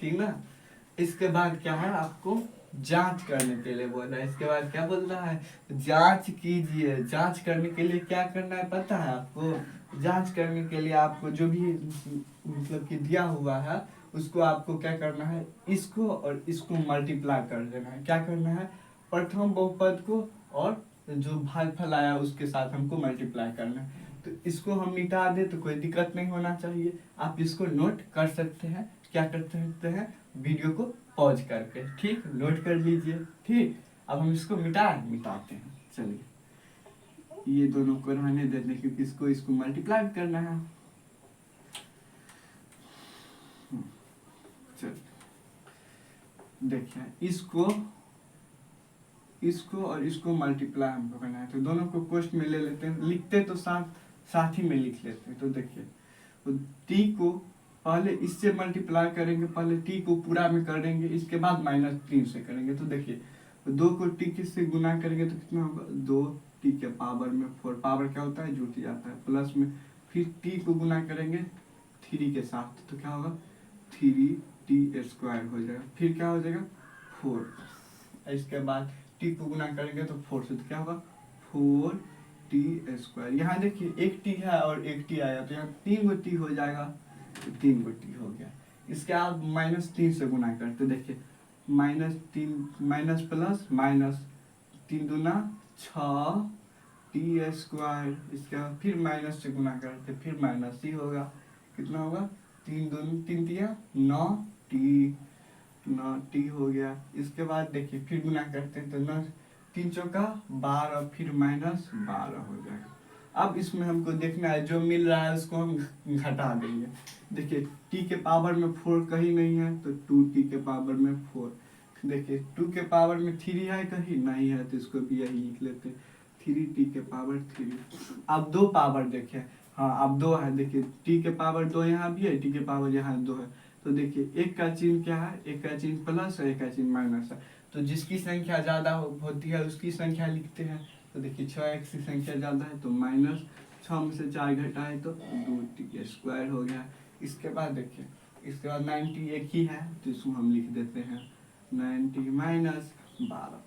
Speaker 1: ठीक ना। इसके बाद क्या है, आपको जांच करने के लिए बोल रहा है। इसके बाद क्या बोल रहा है, जांच कीजिए। जांच करने के लिए क्या करना है पता है आपको, जांच करने के लिए आपको जो भी मतलब कि दिया हुआ है उसको आपको क्या करना है, इसको और इसको मल्टीप्लाई कर देना है। क्या करना है, प्रथम बहुपद को और जो भागफल आया उसके साथ हमको मल्टीप्लाई करना है। तो इसको हम मिटा दे तो कोई दिक्कत नहीं होना चाहिए। आप इसको नोट कर सकते हैं, क्या कर सकते हैं, वीडियो को पॉज करके, ठीक, नोट कर लीजिए। ठीक, अब हम इसको मिटाते हैं। चलिए ये दोनों को रहने देते हैं क्योंकि इसको मल्टीप्लाई करना है। चलिए देखिए इसको और इसको मल्टीप्लाई हमको करना है, तो दोनों को कोष्ट में ले लेते हैं, लिखते तो साथ ही में लिख लेते हैं। तो देखिए तो टी को पहले इससे मल्टीप्लाई करेंगे, पहले टी को पूरा में करेंगे, इसके बाद -3 से करेंगे। तो देखिए तो 2 को टी से गुना करेंगे तो कितना होगा, 2 टी के पावर में 4, पावर क्या होता है, जुट जाता है, प्लस में फिर टी को गुना करेंगे 3 के साथ, तो क्या होगा 3t² हो जाएगा, फिर क्या हो जाएगा 4, इसके बाद टी को गुना करेंगे तो 4 से, तो क्या होगा 4t²। यहाँ देखिए एक टी है और एक टी आया, तो यहाँ 3 गो टी हो जाएगा, तो 3 गो टी हो गया। इसके आप -3 से गुना करते, देखिए -3 माइनस प्लस माइनस, 3 दूना 6t², इसके बाद फिर माइनस से गुना करते, फिर माइनस ही होगा, कितना होगा 3 दूनी 3 तिया 9t हो गया। इसके बाद देखिए फिर गुना करते हैं तो 9 3 चौका 12, फिर -12 हो जाएगा। अब इसमें हमको देखना है जो मिल रहा है उसको हम घटा देंगे। देखिए t के पावर में 4 कहीं नहीं है, तो 2t के पावर में 4, देखिए 2 के पावर में 3 है कहीं नहीं है, तो इसको भी यही लिख लेते हैं 3t के पावर 3। अब 2 पावर देखिए, हाँ अब 2 है, देखिए t के पावर 2 यहाँ भी है, t के पावर यहाँ 2 है, तो देखिए एक का चिन्ह क्या है, एक का चिन्ह प्लस है, एक का चिन्ह माइनस है, तो जिसकी संख्या ज़्यादा होती है उसकी संख्या लिखते हैं। तो देखिए 6x की संख्या ज़्यादा है तो -6 में से 4 घटाए तो 2t² हो गया। इसके बाद देखिए इसके बाद 90 एक ही है, तो इसको हम लिख देते हैं 90 - 12।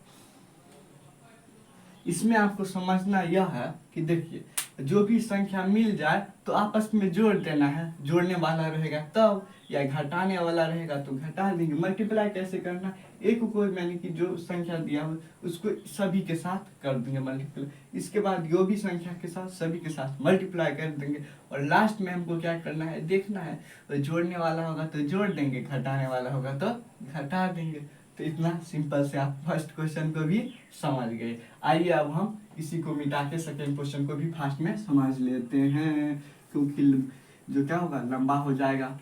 Speaker 1: इसमें आपको समझना यह है कि देखिए जो भी संख्या मिल जाए तो आपस में जोड़ देना है, जोड़ने वाला रहेगा तब, या घटाने वाला रहेगा तो घटा देंगे। मल्टीप्लाई कैसे करना, एक को यानी कि जो संख्या दिया हो उसको सभी के साथ कर देंगे मल्टीप्लाई, इसके बाद जो भी संख्या के साथ सभी के साथ मल्टीप्लाई कर देंगे, और लास्ट में हमको क्या करना है देखना है, तो जोड़ने वाला होगा तो जोड़ देंगे, घटाने वाला होगा तो घटा देंगे। तो इतना सिंपल से आप फर्स्ट क्वेश्चन को भी समझ गए। आइए अब हम इसी को मिटा के सेकेंड क्वेश्चन को भी फास्ट में समझ लेते हैं, क्योंकि जो क्या होगा लंबा हो जाएगा।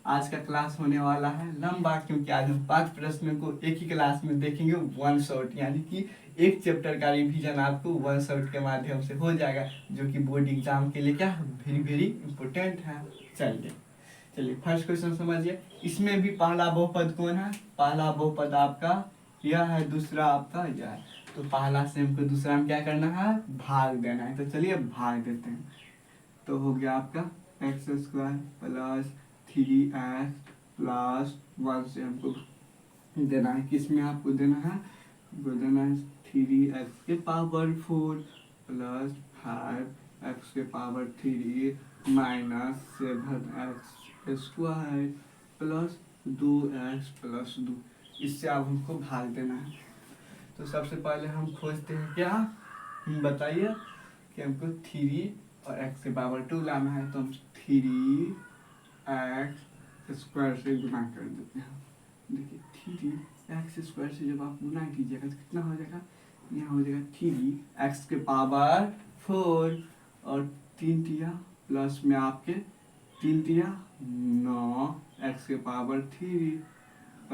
Speaker 1: आज का क्लास होने वाला है लंबा, क्योंकि आज हम 5 प्रश्नों को एक ही क्लास में देखेंगे 1 शॉट, यानी कि एक चैप्टर का रिवीजन आपको 1 शॉट के माध्यम से हो जाएगा, जो कि बोर्ड एग्जाम के लिए क्या वेरी इम्पोर्टेंट है। चलिए फर्स्ट क्वेश्चन समझिए। इसमें भी पहला बहुपद कौन है, पहला बहुपद आपका यह है, दूसरा आपका यह है, तो पहला से हमको दूसरा में क्या करना है, भाग देना है। तो चलिए भाग देते हैं, तो हो गया आपका x² + 3x + 1 से हमको देना है, किसमें आपको देना है, 3x के पावर 4 + 5x के पावर 3 - 7x² + 2x + 2, इससे आप हमको भाग देना है। तो सबसे पहले हम खोजते हैं क्या, बताइए कि हमको 3 और x के पावर 2 लाना है, तो हम 3x² से गुना कर देते हैं। देखिए 3x² से जब आप गुना कीजिएगा तो कितना हो जाएगा, यहाँ हो जाएगा 3x के पावर 4 और 3 तिया प्लस में आपके 3 तिया 9x के पावर 3 +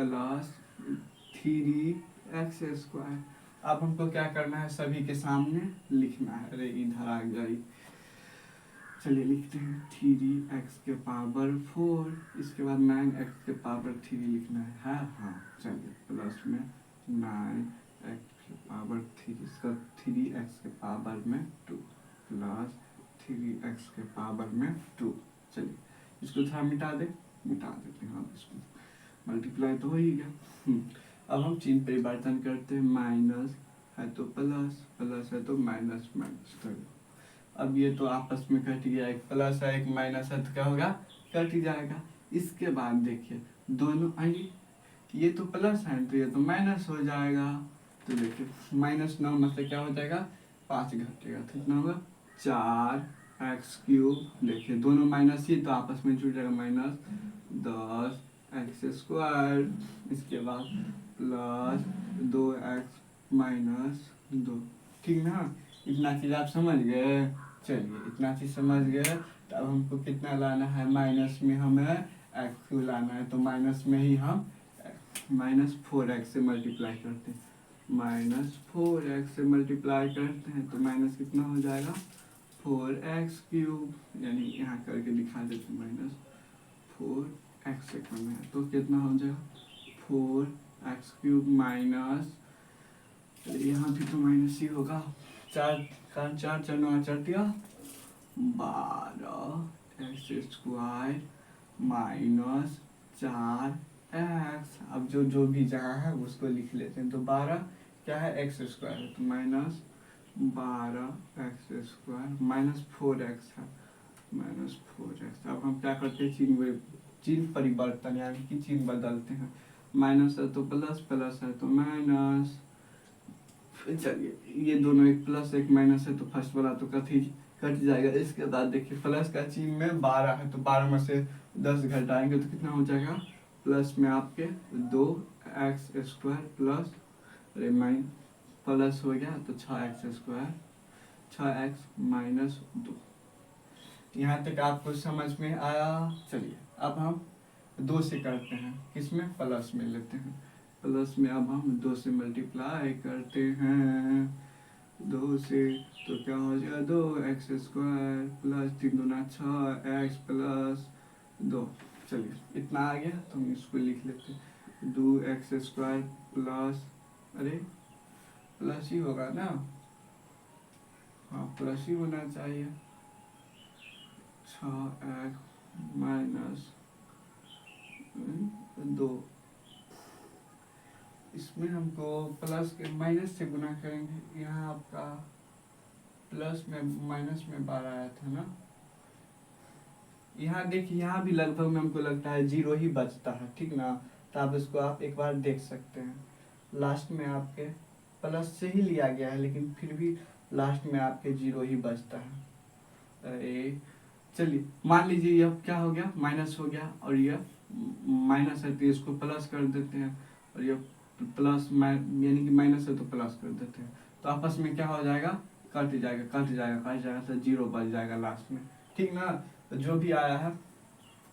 Speaker 1: 3x²। अब हमको क्या करना है, सभी के सामने लिखना है, अरे इधर आ गई, चलिए लिखते हैं 3x के पावर 4, इसके बाद 9x के पावर 3 लिखना है, हाँ चलिए प्लस में 9x के पावर 3, इसका 3x के पावर में 2 + 3x के पावर में 2। चलिए इसको थोड़ा मिटा देते हैं, इसको मल्टीप्लाई तो हो ही गया। अब हम चिन्ह परिवर्तन करते हैं, माइनस है तो प्लस, प्लस है तो माइनस, माइनस कर दो। अब ये तो आपस में कट गया, एक प्लस है एक माइनस है तो क्या होगा, कट जाएगा। इसके बाद देखिए दोनों आइए, ये तो प्लस है तो ये तो माइनस हो जाएगा, तो देखिए -9 में से क्या हो जाएगा, 5 घटेगा, तो कितना होगा 4x³। देखिए दोनों माइनस ही तो आपस में जुड़ जाएगा, -10x², इसके बाद + 2x - 2, ठीक ना। इतना चीज़ आप समझ गए, चलिए इतना चीज़ समझ गए, तो अब हमको कितना लाना है, माइनस में हमें x³ लाना है, तो माइनस में ही हम -4x से मल्टीप्लाई करते हैं, -4x से मल्टीप्लाई करते हैं तो माइनस कितना हो जाएगा 4x³, यानी यहाँ करके दिखा देते हैं -4x से कम है तो कितना हो जाएगा 4x³ माइनस, यहाँ भी तो माइनस ही होगा, 4×4 12x² माइनस 4x, अब जो भी जहाँ है उसको लिख लेते हैं, तो 12 क्या है x² है तो -12x² -4x है, -4x। अब हम क्या करते हैं चिन्ह परिवर्तन यानी कि चिन्ह बदलते हैं, माइनस है तो प्लस, प्लस है तो माइनस। चलिए ये दोनों एक प्लस एक माइनस है तो फर्स्ट वाला तो कट जाएगा। इसके बाद देखिए प्लस का चिन्ह में 12 है तो 12 में से 10 घटाएंगे तो कितना हो जाएगा, प्लस में आपके 2x² प्लस, अरे माइन प्लस हो गया तो 6x², 6x माइनस 2। यहाँ तक आपको समझ में आया। चलिए अब हम 2 से करते हैं, किसमें प्लस में लेते हैं, प्लस में अब हम 2 से मल्टीप्लाई करते हैं, 2 से तो क्या हो जाएगा 2x² प्लस 3 दूना 6x प्लस 2। चलिए इतना आ गया तो हम इसको लिख लेते हैं 2x² प्लस, अरे प्लस ही होगा ना, हाँ प्लस ही होना चाहिए, 6x माइनस 2। इसमें हमको प्लस के माइनस से गुना करेंगे, यहाँ आपका प्लस में माइनस में 12 आया था ना, यहाँ देखिए यहाँ भी लगभग में हमको लगता है 0 ही बचता है, ठीक ना, तो आप इसको आप एक बार देख सकते हैं, लास्ट में आपके प्लस से ही लिया गया है लेकिन फिर भी लास्ट में आपके 0 ही बचता है। अरे चलिए मान लीजिए यह क्या हो गया, माइनस हो गया, और यह माइनस है तो इसको प्लस कर देते हैं, और यह प्लस यानी कि माइनस है तो प्लस कर देते हैं, तो आपस में क्या हो जाएगा, कट जाएगा कट जाएगा कट जाएगा तो 0 बच जाएगा लास्ट में, ठीक ना। तो जो भी आया है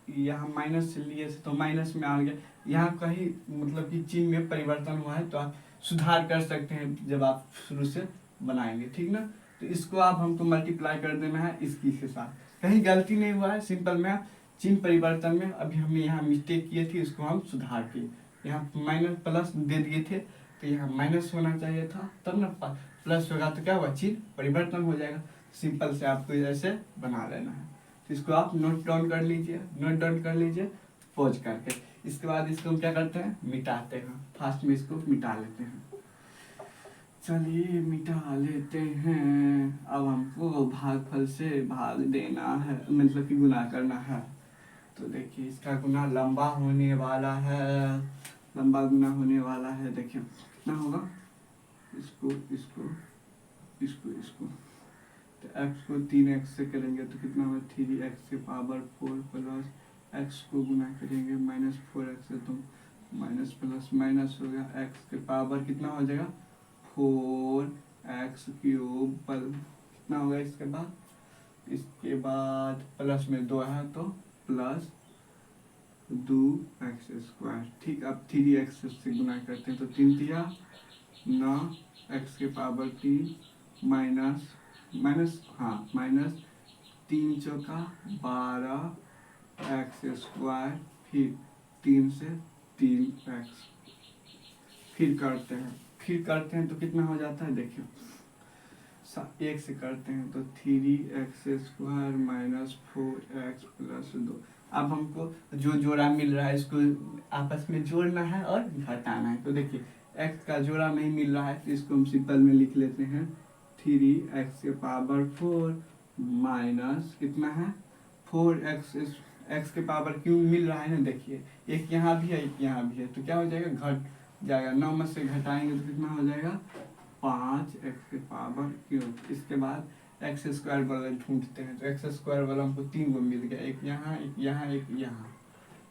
Speaker 1: यहाँ माइनस से लिए तो माइनस में आ गया, यहाँ कहीं मतलब कि चिन्ह में परिवर्तन हुआ है तो आप सुधार कर सकते हैं जब आप शुरू से बनाएंगे, ठीक ना। तो इसको आप हमको मल्टीप्लाई कर देना है इसकी के साथ, कहीं गलती नहीं हुआ है, सिंपल में चिन्ह परिवर्तन में अभी हमने यहाँ मिस्टेक किए थे, इसको हम सुधार किए, यहाँ माइनस प्लस दे दिए थे तो यहाँ माइनस होना चाहिए था, तब ना प्लस होगा तो क्या हुआ, चिन्ह परिवर्तन हो जाएगा। सिंपल से आपको ऐसे बना लेना है, तो इसको आप नोट डाउन कर लीजिए पॉज करके। इसके बाद इसको हम क्या करते हैं, मिटाते हैं, फास्ट में इसको मिटा लेते हैं। चलिए मिटा लेते हैं। अब हमको भागफल से भाग देना है, मतलब कि गुना करना है, तो देखिए इसका गुना लंबा होने वाला है, लंबा गुना होने वाला है। देखिए कितना होगा, इसको इसको इसको इसको तो x को 3x से करेंगे तो कितना होगा 3x के पावर 4 प्लस x को गुना करेंगे -4x से तो माइनस प्लस माइनस हो गया, x के पावर कितना हो जाएगा 4x³ कितना होगा इसके बाद प्लस में 2 है तो प्लस 2x²। ठीक, अब 3x से गुना करते हैं तो 3 तिया 9 x के पावर 3 माइनस माइनस 3 चौका 12 x², फिर 3 से 3x, फिर करते हैं तो कितना हो जाता है, देखिए 1 से करते हैं तो 3x² माइनस 4x प्लस 2। अब हमको जो जोड़ा मिल रहा है इसको आपस में जोड़ना है और घटाना है, तो देखिए x का जोड़ा नहीं मिल रहा है तो इसको हम सिंपल में लिख लेते हैं 3x के पावर 4 माइनस कितना है 4x, x के पावर क्यों मिल रहा है ना, देखिए एक यहाँ भी है एक यहाँ भी है तो क्या हो जाएगा, घट जाएगा, 9 में से घटाएंगे तो कितना हो जाएगा 5x के पावर क्यूब। इसके बाद x² वाला ढूंढते हैं तो x² वाला हमको 3 को मिल गया, एक यहाँ एक यहाँ एक यहाँ,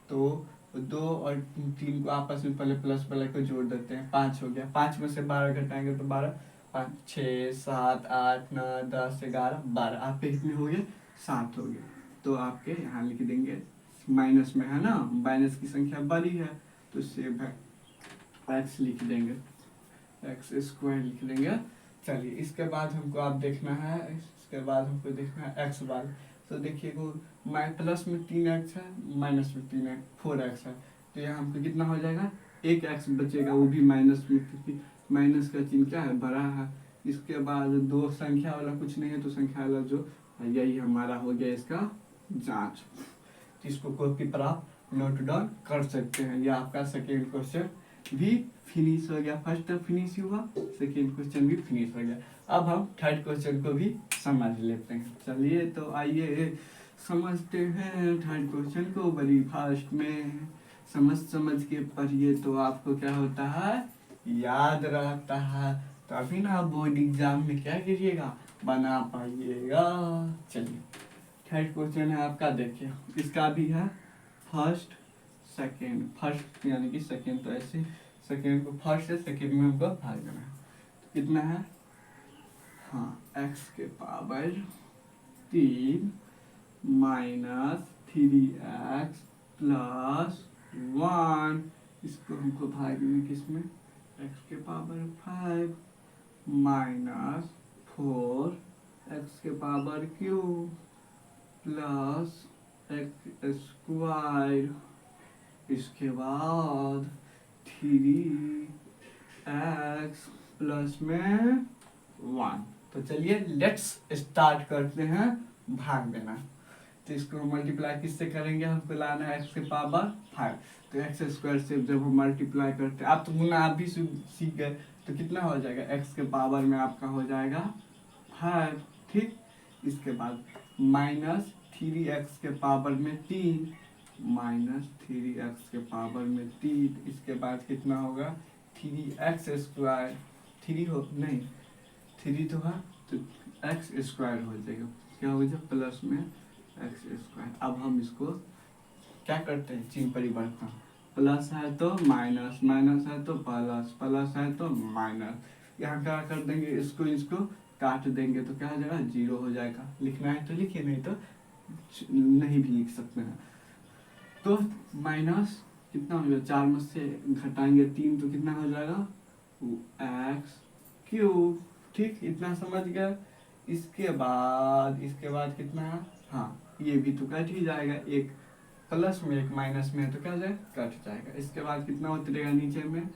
Speaker 1: तो 2 और 3 को आपस में पहले प्लस वाले को जोड़ देते हैं, 5 हो गया, 5 में से 12 घटाएंगे तो 12, 5 6 7 8 9 10 11 12, आपके कितने हो गए 7 हो गए। तो आपके यहाँ लिख देंगे माइनस में है ना, माइनस की संख्या बड़ी है तो सेव है एक्स लिख देंगे, एक्स स्क्वायर लिख देंगे। चलिए इसके बाद हमको आप देखना है, इसके बाद हमको देखना है एक्स बार। तो देखिए को प्लस में 3x है, माइनस में 3x 4x है, तो यहाँ हमको कितना हो जाएगा, एक x बचेगा, वो भी माइनस में, क्योंकि माइनस का चिन्ह क्या है, बड़ा है। इसके बाद दो संख्या वाला कुछ नहीं है, तो संख्या वाला जो यही हमारा हो गया इसका जांच। तो इसको कॉपी पर आप नोट डाउन कर सकते हैं। यह आपका सेकेंड क्वेश्चन भी फिनिश हो गया। फर्स्ट फिनिश हुआ, सेकेंड क्वेश्चन भी फिनिश हो गया। अब हम थर्ड क्वेश्चन को भी समझ लेते हैं। चलिए तो आइए समझते हैं थर्ड क्वेश्चन को बड़ी फास्ट में। समझ के पढ़िए तो आपको क्या होता है, याद रहता है, तभी ना बोर्ड एग्जाम में क्या कीजिएगा, बना पाइएगा। चलिए थर्ड क्वेश्चन है आपका, देखिए इसका भी है फर्स्ट सेकेंड, फर्स्ट यानी कि सेकेंड, तो ऐसे सेकेंड को फर्स्ट है, सेकेंड में हमको भाग देना है। तो कितना है, हाँ एक्स के पावर 3 माइनस 3x प्लस 1, इसको हमको भागने किसमें, x के पावर 5 माइनस 4x के power cube plus x square, इसके बाद 3x प्लस में 1। तो चलिए लेट्स स्टार्ट करते हैं भाग देना। तो इसको हम मल्टीप्लाई किससे करेंगे, हमको लाना है x के पावर 5, तो x स्क्वायर से जब हम मल्टीप्लाई करते हैं, आप तो गुना आप भी सीख गए, तो कितना हो जाएगा, x के पावर में आपका हो जाएगा 5, ठीक। इसके बाद माइनस 3x के पावर में 3, माइनस 3x के पावर में 3, इसके बाद कितना होगा, 3x स्क्वायर, 3 हो नहीं 3 तो है, तो x स्क्वायर हो जाएगा, क्या हो जाएगा प्लस में x स्क्वायर। अब हम इसको क्या करते हैं, चिन्ह परिवर्तन, प्लस है तो माइनस, माइनस है तो प्लस, प्लस है तो माइनस, यहाँ क्या कर देंगे, इसको काट देंगे, तो क्या हो जाएगा, 0 हो जाएगा। लिखना है तो लिखिए, नहीं तो नहीं भी लिख सकते हैं। तो माइनस कितना हो जाएगा, 4 में से घटाएंगे 3, तो कितना हो जाएगा, एक्स क्यूब, ठीक। इतना समझ गया। इसके बाद कितना है, हाँ ये भी तो कट ही जाएगा, एक प्लस में एक माइनस में है, तो क्या हो जाएगा, कट जाएगा। इसके बाद कितना उतरेगा नीचे में,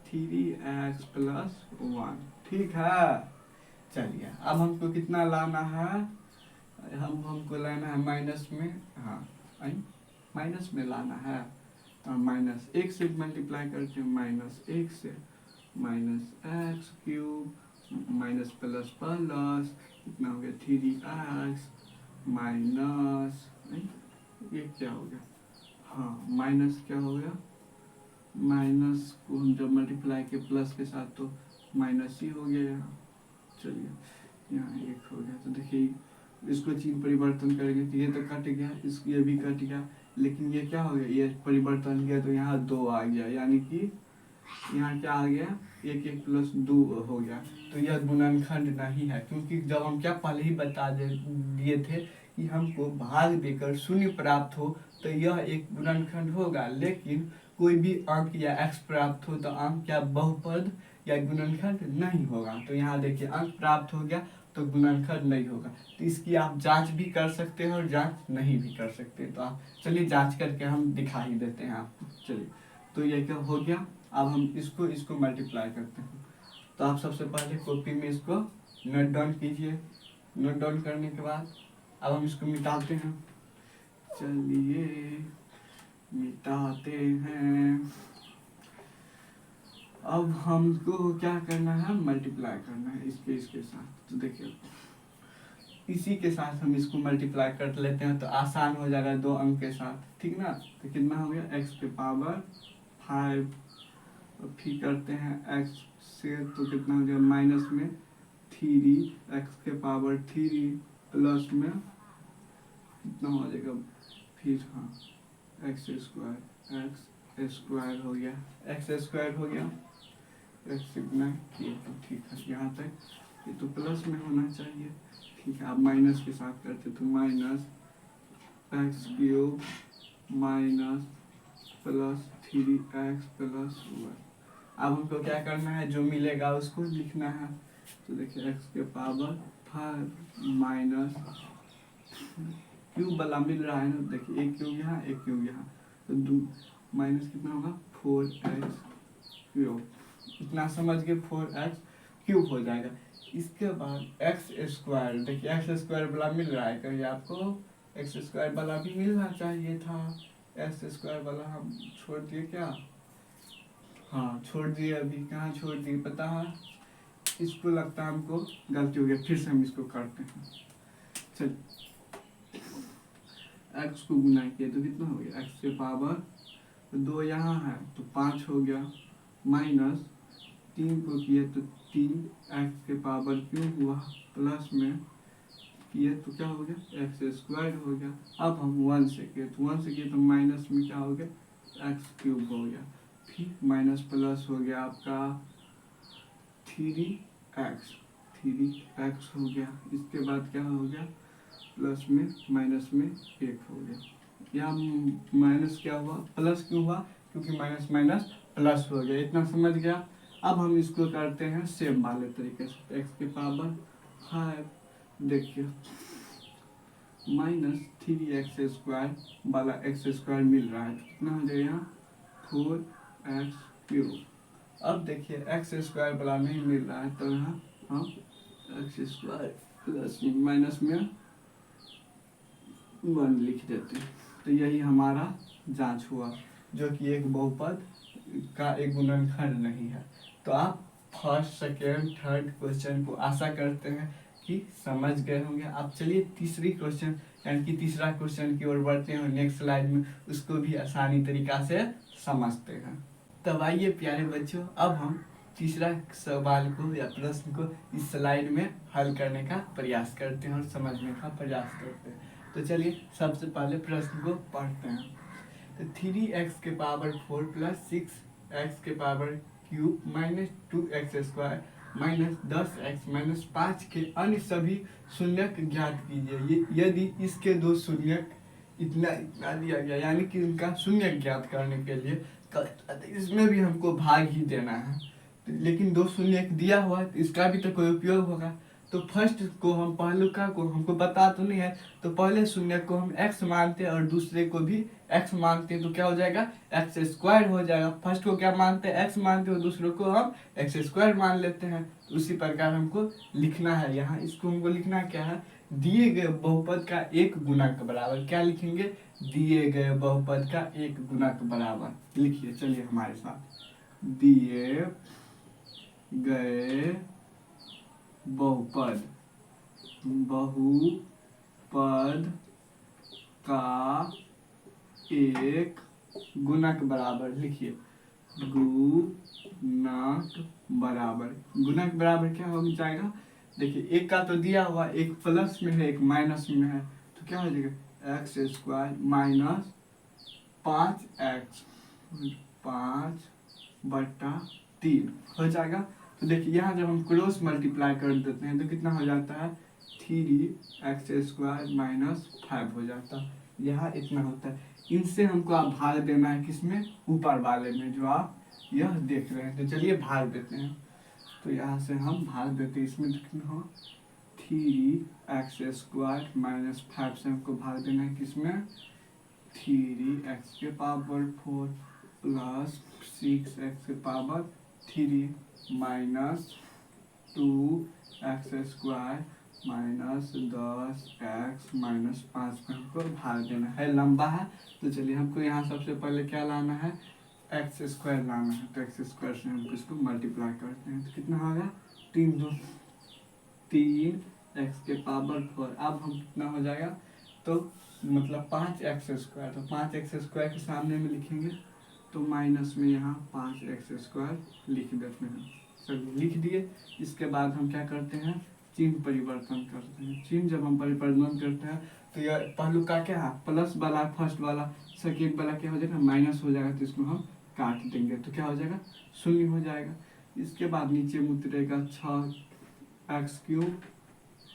Speaker 1: 3x प्लस 1, ठीक है। चलिए अब हमको कितना लाना है, हमको लाना है माइनस में, हाँ माइनस में लाना है, माइनस 1 से मल्टीप्लाई करके, माइनस 1 से minus x cube minus plus plus कितना हो गया, 3x माइनस, ये क्या हो गया, हाँ माइनस क्या हो गया, माइनस को हम जब मल्टीप्लाई के प्लस के साथ तो माइनस ही हो गया। चलिए यहाँ 1 हो गया, तो देखिए इसको चिन्ह परिवर्तन करेंगे तो ये तो कट गया, ये भी कट गया, लेकिन ये क्या हो गया, ये परिवर्तन किया तो यहाँ 2 आ गया, यानी कि यहाँ क्या आ गया, 1 प्लस 2 हो गया। तो यह गुणनखंड नहीं है, क्योंकि जब हम क्या पहले ही बता दिए थे कि हमको भाग देकर शून्य प्राप्त हो तो यह एक गुणनखंड होगा, लेकिन कोई भी अंक या x प्राप्त हो तो अंक क्या बहुपद या गुणनखंड नहीं होगा। तो यहाँ देखिए अंक प्राप्त हो गया तो गुणनखंड नहीं होगा। तो इसकी आप जांच भी कर सकते हैं और जांच नहीं भी कर सकते, तो आप चलिए जांच करके हम दिखा ही देते हैं आपको। चलिए तो ये क्या हो गया, अब हम इसको मल्टीप्लाई करते हैं। तो आप सबसे पहले कॉपी में इसको नोट डाउन कीजिए। नोट डाउन करने के बाद अब हम इसको मिटाते हैं। चलिए मिटाते हैं। अब हमको क्या करना है, मल्टीप्लाई करना है इसके साथ। तो देखिए इसी के साथ हम इसको मल्टीप्लाई कर लेते हैं तो आसान हो जाएगा 2 अंक के साथ, ठीक ना। तो कितना हो गया, x के पावर 5, और फिर करते हैं x से तो कितना हो जाएगा, माइनस में 3 x के पावर 3 प्लस में कितना हो जाएगा, फिर हाँ x स्क्वायर हो गया, x स्क्वायर हो गया, x कितना किया, तो ठीक है यहाँ तक, ये तो प्लस में होना चाहिए, ठीक है। आप माइनस के साथ करते तो minus x cube minus plus 3x plus 1, अब हमको क्या करना है, जो मिलेगा उसको लिखना है। तो देखिए एक्स के पावर 5 माइनस क्यूब वाला मिल रहा है ना, देखिए एक क्यूब यहाँ एक क्यूब यहाँ, तो दो माइनस कितना होगा 4x क्यूब, इतना समझ के 4x क्यूब हो जाएगा। इसके बाद एक्स स्क्वायर, देखिए एक्स स्क्वायर वाला मिल रहा है, कहीं आपको एक्स स्क्वायर वाला भी मिलना चाहिए था। एक्स स्क्वायर वाला हम छोड़ दिए क्या, हाँ छोड़ दिए, अभी कहाँ छोड़ दिए पता है, इसको लगता है हमको गलती हो गया, फिर से हम इसको करते हैं। चल एक्स को गुना किया तो कितना हो गया, एक्स के पावर 2 यहाँ है तो 5 हो गया, माइनस 3 को किया तो 3 एक्स के पावर क्यूब हुआ, प्लस में किए तो क्या हो गया एक्स स्क्वायर हो गया। अब हम 1 से किए तो 1 से किए तो माइनस में क्या हो गया एक्स क्यूब हो गया, फिर माइनस प्लस हो गया आपका 3x हो गया। इसके बाद क्या हो गया प्लस में माइनस में 1 हो गया। यहाँ माइनस क्या हुआ प्लस क्यों हुआ, क्योंकि माइनस माइनस प्लस हो गया, इतना समझ गया। अब हम इसको करते हैं सेम वाले तरीके से, एक्स के पावर 5 देखिए माइनस 3x स्क्वायर वाला एक्स स्क्वायर मिल रहा है तो कितना हो जाएगा यहाँ 4x क्यूब। अब देखिए एक्स स्क्वायर वाला नहीं मिल रहा है तो यहाँ हम एक्स स्क्वायर प्लस माइनस में 1 लिख देते हैं। तो यही हमारा जांच हुआ, जो कि एक बहुपद का एक गुणनखंड नहीं है। तो आप फर्स्ट सेकेंड थर्ड क्वेश्चन को आशा करते हैं कि समझ गए होंगे आप। चलिए तीसरी क्वेश्चन यानी कि तीसरा क्वेश्चन की ओर बढ़ते हैं, नेक्स्ट स्लाइड में उसको भी आसानी तरीका से समझते हैं। तब आइए प्यारे बच्चों, अब हम तीसरा सवाल को या प्रश्न को इस स्लाइड में हल करने का प्रयास करते हैं और समझने का प्रयास करते हैं। तो चलिए सबसे पहले प्रश्न को पढ़ते हैं। तो 3x के पावर 4 प्लस 6x के power cube minus 2x square minus 10x minus 5 के अन्य सभी शून्यक ज्ञात कीजिए। यदि इसके दो शून्यक इतना इतना दिया गया, यानी कि उनका शून्य ज्ञात करने के लिए इसमें भी हमको भाग ही देना है, लेकिन दो शून्य दिया हुआ है तो इसका भी तो कोई उपयोग होगा। तो फर्स्ट को हम पहलू का को हमको पता तो नहीं है, तो पहले शून्य को हम x मानते हैं और दूसरे को भी x मानते हैं, तो क्या हो जाएगा एक्स स्क्वायर हो जाएगा। फर्स्ट को क्या मानते हैं x मानते हैं और दूसरे को हम एक्स स्क्वायर मान लेते हैं। तो उसी प्रकार हमको लिखना है, यहाँ इसको हमको लिखना क्या है, दिए गए बहुपद का एक गुणक बराबर, क्या लिखेंगे दिए गए बहुपद का एक गुणक बराबर। लिखिए चलिए हमारे साथ, दिए गए बहुपद का एक गुणक बराबर। लिखिए गुणक बराबर क्या हो जाएगा, देखिए एक का तो दिया हुआ, एक प्लस में है एक माइनस में है, तो क्या हो जाएगा एक्स स्क्वायर माइनस 5x 5/3 हो जाएगा। तो देखिए यहाँ जब हम क्रॉस मल्टीप्लाई कर देते हैं तो कितना हो जाता है 3x स्क्वायर माइनस 5 हो जाता है, यहाँ इतना होता है। इनसे हमको आप भाग देना है किसमें, ऊपर वाले में जो आप यह देख रहे हैं। तो चलिए भाग देते हैं, तो यहाँ से हम भाग देते हैं, इसमें कितना हो 3x स्क्वायर माइनस 5 से हमको भाग देना है किसमें 3x के पावर 4 प्लस 6x के power 3 minus 2x square minus 10x minus 5 पे हमको भाग देना है, लंबा है। तो चलिए हमको यहाँ सबसे पहले क्या लाना है एक्स स्क्वायर लाना है, तो एक्स स्क्वायर से हमको इसको मल्टीप्लाई करते हैं, तो कितना होगा 3x के पावर 4। अब हम कितना हो जाएगा, तो मतलब 5x स्क्वायर, तो 5x स्क्वायर के सामने में लिखेंगे तो माइनस में यहाँ 5x स्क्वायर लिख देते हैं। चलिए लिख दिए। इसके बाद हम क्या करते हैं चिन्ह परिवर्तन करते हैं। चिन्ह जब हम परिवर्तन करते हैं तो यह पहलू का क्या है प्लस वाला, फर्स्ट वाला सेकेंड वाला क्या हो जाएगा माइनस हो जाएगा, तो इसको हम काट देंगे तो क्या हो जाएगा शून्य हो जाएगा। इसके बाद नीचे में उतरेगा 6x क्यूब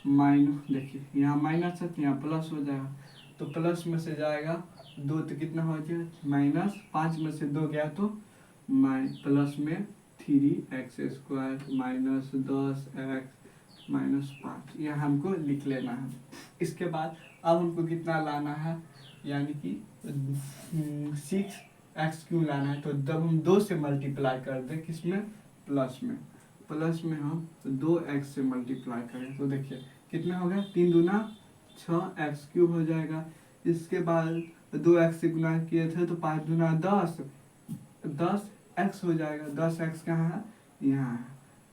Speaker 1: माइनस, देखिए यहाँ माइनस है तो यहाँ प्लस हो जाएगा, तो प्लस में से जाएगा 2 तो कितना हो जाएगा माइनस, 5 में से 2 गया तो प्लस में 3x² माइनस 10x माइनस 5, यह हमको लिख लेना है। इसके बाद अब हमको कितना लाना है, यानी कि 6x³ लाना है। तो जब हम 2 से मल्टीप्लाई कर दें किसमें, प्लस में हम 2x से मल्टीप्लाई करें तो देखिए कितना हो गया, 3 दूना 6x³ हो जाएगा। इसके बाद 2x से गुना किए थे तो 5 दूना 10x हो जाएगा। 10x कहाँ है, यहाँ है,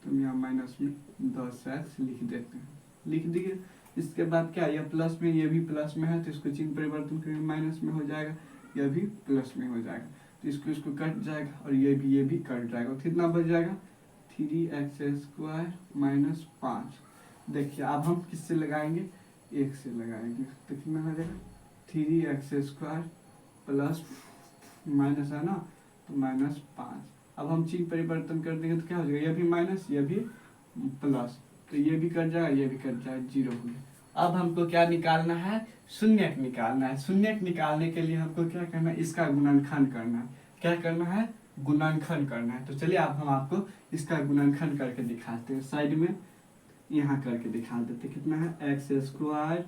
Speaker 1: तो यहाँ माइनस में 10x लिख देते हैं, लिख दिए। इसके बाद क्या, यह प्लस में, ये भी प्लस में है तो इसको चिन्ह परिवर्तन करेंगे, माइनस में हो जाएगा, यह भी प्लस में हो जाएगा, तो इसको कट जाएगा और ये भी कट जाएगा। कितना बच जाएगा, 3x² माइनस 5। देखिए अब हम किससे लगाएंगे, 1 से लगाएंगे तो कितना हो जाएगा, 3x² प्लस माइनस है ना, तो माइनस 5। अब हम चिन्ह परिवर्तन कर देंगे तो क्या हो जाएगा, ये भी माइनस ये भी प्लस, तो ये भी कट जाएगा ये भी कट जाएगा, 0 हो गया। अब हमको क्या निकालना है, शून्यक निकालना है। शून्यक निकालने के लिए हमको क्या करना है, इसका गुणनखंड करना है। क्या करना है, गुणनखंड करना है। तो चलिए अब हम आपको इसका गुणनखंड करके दिखाते हैं, साइड में यहाँ करके दिखा देते। कितना है, x²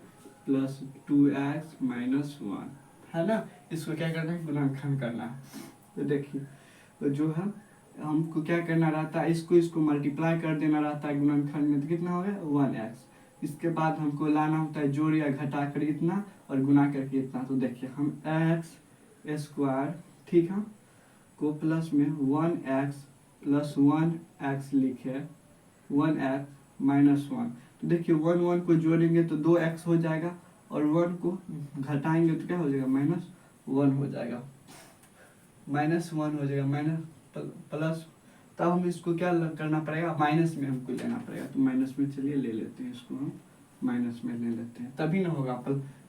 Speaker 1: प्लस 2x माइनस 1 है ना। इसको क्या करना है, गुणनखंड करना है। तो देखिए तो जो है हमको क्या करना रहता है, इसको मल्टीप्लाई कर देना रहता है गुणनखंड में, तो कितना हो गया 1x। इसके बाद हमको लाना होता है जोड़ या घटा कर इतना और गुना करके इतना। तो देखिए हम x² ठीक है को प्लस में 1x प्लस 1x लिखे, 1x माइनस 1। तो देखिए 1 को जोड़ेंगे तो 2x हो जाएगा और 1 को घटाएंगे तो क्या हो जाएगा, -1 हो जाएगा, -1 हो जाएगा, माइनस प्लस। तब हम इसको क्या करना पड़ेगा, माइनस में हमको लेना पड़ेगा। तो माइनस में चलिए ले लेते हैं, इसको हम माइनस में ले लेते हैं, तभी ना होगा।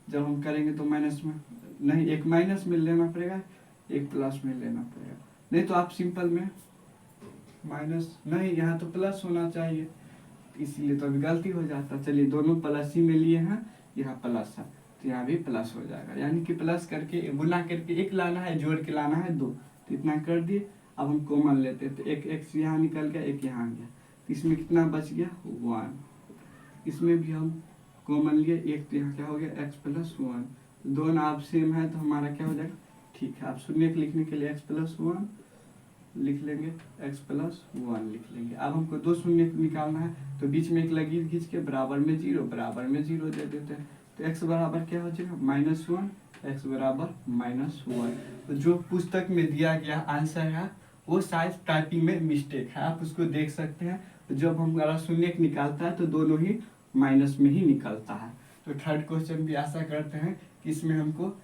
Speaker 1: जब हम करेंगे तो माइनस में नहीं, एक माइनस में लेना पड़ेगा, एक प्लस में लेना पड़ेगा। नहीं तो आप सिंपल में माइनस नहीं, यहाँ तो प्लस होना चाहिए, इसीलिए तो अभी गलती हो जाता। चलिए दोनों प्लस ही में लिए हैं, यहाँ प्लस है तो यहाँ भी प्लस हो जाएगा, यानी कि प्लस करके गुना करके 1 लाना है, जोड़ के लाना है 2, तो इतना कर दिए। अब हम कॉमन लेते हैं तो एक x यहाँ निकल गया, एक यहाँ गया, तो इसमें कितना बच गया 1। इसमें भी हम कॉमन लिए, एक तो यहाँ क्या हो गया x प्लस 1, दोनों आप सेम है तो हमारा क्या हो जाएगा, ठीक है। आप शून्य लिखने के लिए x प्लस 1 लिख लेंगे, x प्लस 1 लिख लेंगे। अब हमको 2 शून्य निकालना है तो बीच में एक लकीर खींच के बराबर में 0 दे देते हैं। तो x बराबर क्या हो जाएगा, -1, x बराबर -1। तो जो पुस्तक में दिया गया आंसर है वो शायद टाइपिंग में मिस्टेक है, आप उसको देख सकते हैं। तो जब हमारा शून्य निकालता है तो दोनों ही माइनस में ही निकलता है। तो थर्ड क्वेश्चन भी आशा करते हैं कि इसमें हमको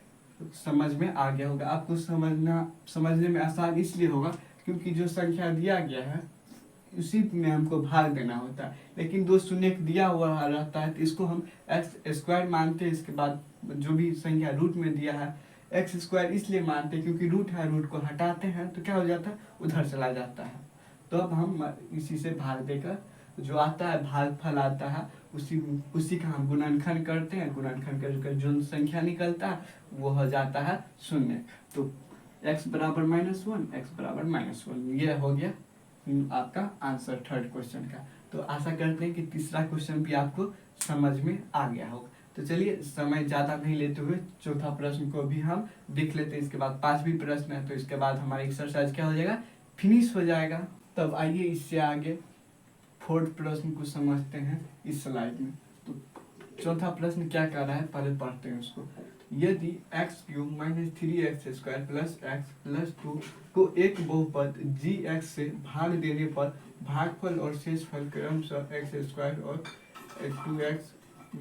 Speaker 1: समझ में आ गया होगा। आपको समझने में आसान इसलिए होगा क्योंकि जो संख्या दिया गया है उसी में हमको भाग देना होता है, लेकिन 2 शून्य दिया हुआ रहता है तो इसको हम x² मानते हैं। इसके बाद जो भी संख्या रूट में दिया है x² इसलिए मानते हैं क्योंकि रूट है, रूट को हटाते हैं तो क्या हो जाता है, उधर चला जाता है। तो अब हम इसी से भाग देकर जो आता है भागफल आता है उसी का हम गुणनखंड करते हैं। गुणनखंड कर जो संख्या निकलता है वो हो जाता है 0। तो x बराबर -1, x बराबर -1, ये हो गया आपका आंसर थर्ड क्वेश्चन का। तो आशा करते हैं कि तीसरा क्वेश्चन भी आपको समझ में आ गया होगा। तो चलिए समय ज़्यादा नहीं लेते हुए चौथा प्रश्न को भी हम देख लेते हैं। इसके बाद 5वीं प्रश्न है, तो इसके बाद हमारा एक्सरसाइज क्या हो जाएगा, फिनिश हो जाएगा। तब आइए इससे आगे फोर्थ प्रश्न को समझते हैं इस स्लाइड में। तो चौथा प्रश्न क्या कर रहा है पहले पढ़ते हैं उसको। यदि x³ - 3x² plus x plus 2 को एक बहुपद gx से भाग देने पर भागफल और शेषफल क्रमशः x² और 2x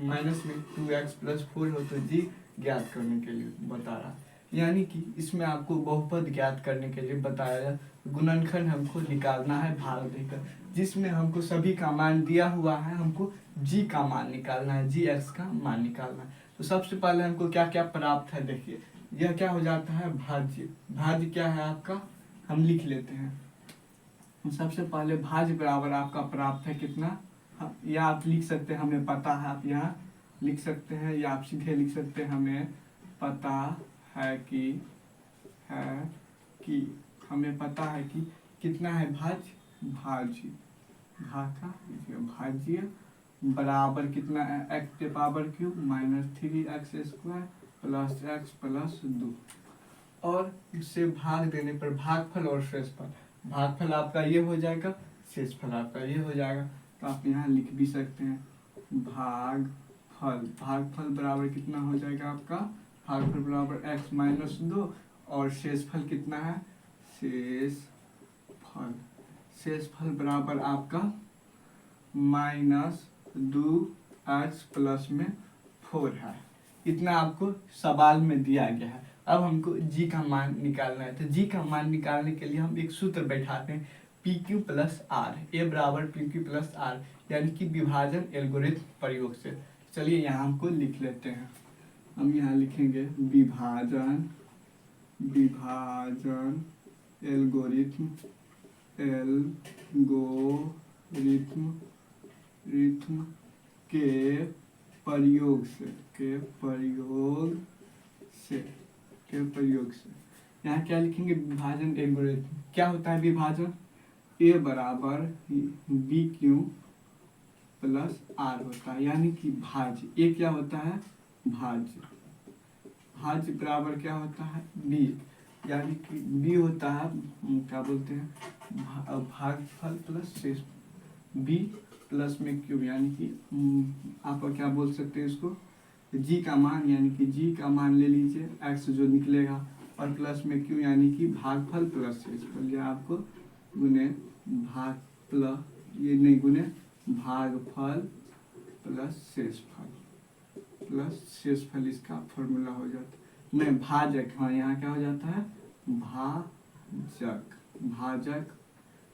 Speaker 1: माइनस में 2x प्लस 4 हो तो g ज्ञात करने के लिए बता रहा। यानी कि इसमें आपको बहुपद ज्ञात करने के लिए बताया, गुणनखंड हमको निकालना है भाग देकर, जिसमें हमको सभी का मान दिया हुआ है, हमको g का मान निकालना है, gx का मान निकालना है। तो सबसे पहले हमको क्या क्या प्राप्त है, देखिए यह क्या हो जाता है भाज्य। भाज्य क्या है आपका, हम लिख लेते हैं। सबसे पहले भाज्य बराबर आपका प्राप्त है कितना, या आप लिख सकते हैं हमें पता है, आप यहाँ लिख सकते हैं, या आप सीधे लिख सकते हैं हमें पता है कि हमें पता है कि कितना है भाज्य भाज्य, भाज्य बराबर कितना है, एक्स के power cube minus 3x² plus x plus 2, और इससे भाग देने पर भागफल और शेषफल, भागफल आपका ये हो जाएगा, शेषफल आपका ये हो जाएगा। तो आप यहाँ लिख भी सकते हैं भागफल, भागफल बराबर कितना हो जाएगा आपका, भागफल बराबर x माइनस 2 और शेषफल कितना है, शेषफल, शेषफल बराबर आपका -2x प्लस में 4 है। इतना आपको सवाल में दिया गया है। अब हमको जी का मान निकालना है, तो जी का मान निकालने के लिए हम एक सूत्र बैठाते हैं, पी क्यू प्लस आर, ए बराबर पी क्यू प्लस आर, यानी कि विभाजन एल्गोरिथम प्रयोग से। चलिए यहाँ हमको लिख लेते हैं, हम यहाँ लिखेंगे विभाजन, विभाजन एल्गोरिथम, एल्गोरिथम रिथम के प्रयोग से, के प्रयोग से, के प्रयोग से। यहाँ क्या लिखेंगे, विभाजन एल्गोरिथम। क्या होता है विभाजन, ए बराबर बी क्यू प्लस आर होता है, यानी कि भाज्य, ए क्या होता है, भाज्य, भाज्य बराबर क्या होता है, बी, यानी कि बी होता है क्या बोलते हैं, भागफल प्लस शेष, बी प्लस में क्यूब, यानी कि आप क्या बोल सकते हैं इसको, जी का मान, यानी कि जी का मान ले लीजिए एक्स जो निकलेगा, और प्लस में क्यू यानी कि भागफल प्लस शेषफल, या आपको गुने भाग प्लस, ये नहीं गुने भागफल प्लस शेषफल, प्लस शेषफल इसका फॉर्मूला हो जाता है, नहीं भाजक, हाँ यहाँ क्या हो जाता है, भाजक, भाजक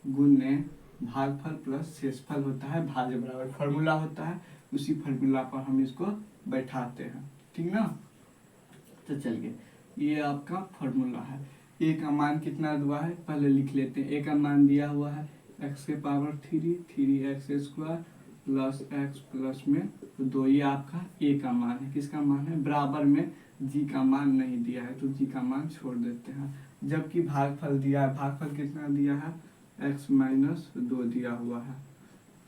Speaker 1: गुने भागफल प्लस शेषफल होता है, भाज्य बराबर फॉर्मूला होता है, उसी फॉर्मूला पर हम इसको बैठाते हैं, ठीक ना। तो चलिए ये आपका फॉर्मूला है, ए का मान कितना हुआ है पहले लिख लेते हैं, ए का मान दिया हुआ है x के power 3x² plus x plus में 2, ये आपका ए का मान है, किसका मान है, बराबर में जी का मान नहीं दिया है तो जी का मान छोड़ देते हैं, जबकि भागफल दिया है, भागफल कितना दिया है, x माइनस 2 दिया हुआ है।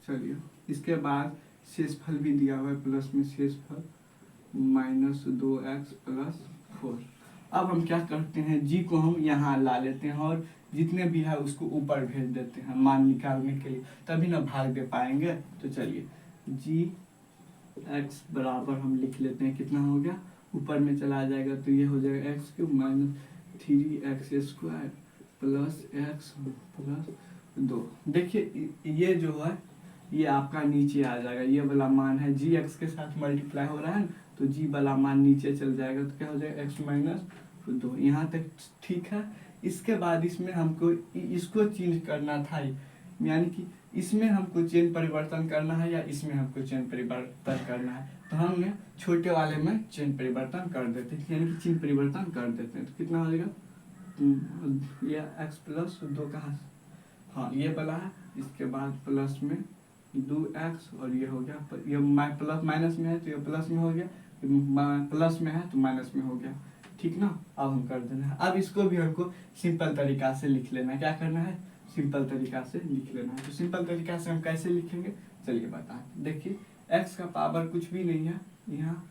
Speaker 1: चलिए इसके बाद शेषफल भी दिया हुआ है, प्लस में शेषफल -2x प्लस 4। अब हम क्या करते हैं, जी को हम यहाँ ला लेते हैं और जितने भी है उसको ऊपर भेज देते हैं मान निकालने के लिए, तभी ना भाग दे पाएंगे। तो चलिए जी x बराबर हम लिख लेते हैं, कितना हो गया, ऊपर में चला जाएगा तो ये हो जाएगा x³ minus 3x² plus x plus 2। देखिए ये जो है ये आपका नीचे आ जाएगा, ये वाला मान है जी एक्स के साथ मल्टीप्लाई हो रहा है तो जी वाला मान नीचे चल जाएगा, तो क्या हो जाएगा x माइनस 2, यहाँ तक ठीक है। इसके बाद इसमें हमको इसको चेंज करना था, यानी कि इसमें हमको चेन परिवर्तन करना है या इसमें हमको चेन परिवर्तन करना है, तो हमने छोटे वाले में चेन परिवर्तन कर देते हैं, यानी कि चिन्ह परिवर्तन कर देते हैं, तो कितना हो जाएगा, ये x प्लस 2 कहाँ, हाँ ये वाला है, इसके बाद प्लस में 2x और ये हो गया, ये प्लस माइनस में है तो ये प्लस में हो गया, प्लस में है तो माइनस में हो गया, ठीक ना। अब हम कर देना है, अब इसको भी हमको सिंपल तरीका से लिख लेना है, क्या करना है, सिंपल तरीका से लिख लेना है। तो सिंपल तरीका से हम कैसे लिखेंगे, चलिए बताएं। देखिए x का पावर कुछ भी नहीं है, यहाँ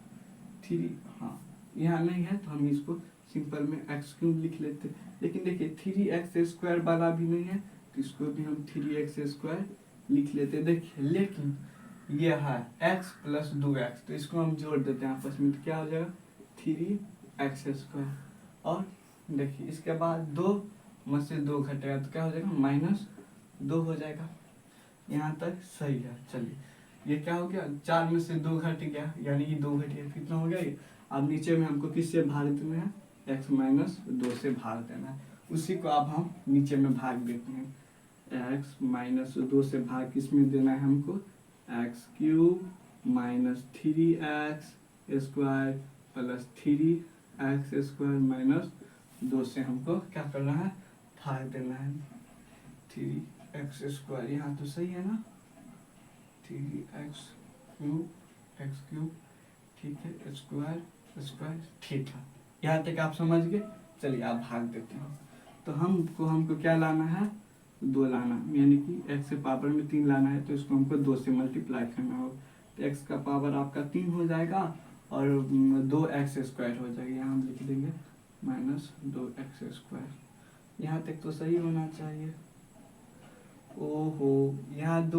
Speaker 1: 3, हाँ यहाँ नहीं है तो हम इसको सिंपल में x³ लिख लेते हैं, लेकिन देखिए 3x² वाला भी नहीं है तो इसको भी हम 3x² लिख लेते हैं। देखिए लेकिन ये है x प्लस 2x, तो इसको हम जोड़ देते हैं आपस में, तो क्या हो जाएगा 3x², और देखिए इसके बाद 2 में से 2 घटेगा तो क्या हो जाएगा -2 हो जाएगा, यहाँ तक सही है। चलिए ये क्या हो गया, 4 में से 2 घट गया, यानी कि 2 घट गया, कितना हो गया ये। अब नीचे में हमको किससे भाग देना है, x माइनस 2 से भाग देना है, उसी को अब हम नीचे में भाग देते हैं, x माइनस 2 से भाग किस में देना है हमको, x³ minus 3x² plus 3x² minus 2 से हमको क्या करना है, भाग देना है 3x², यहाँ तो सही है ना, 3x³ ठीक है, स्क्वायर ठीक है, यहाँ तक आप समझ गए। चलिए आप भाग देते हैं, तो हमको क्या लाना है, तो 2 लाना, यानी कि x से पावर में 3 लाना है तो इसको हमको 2 से मल्टीप्लाई करना होगा। तो x का पावर आपका 3 हो जाएगा और 2x² हो जाएगा। यहाँ हम लिख देंगे -2x²। यहाँ तक तो सही होना चाहिए। ओहो, यहाँ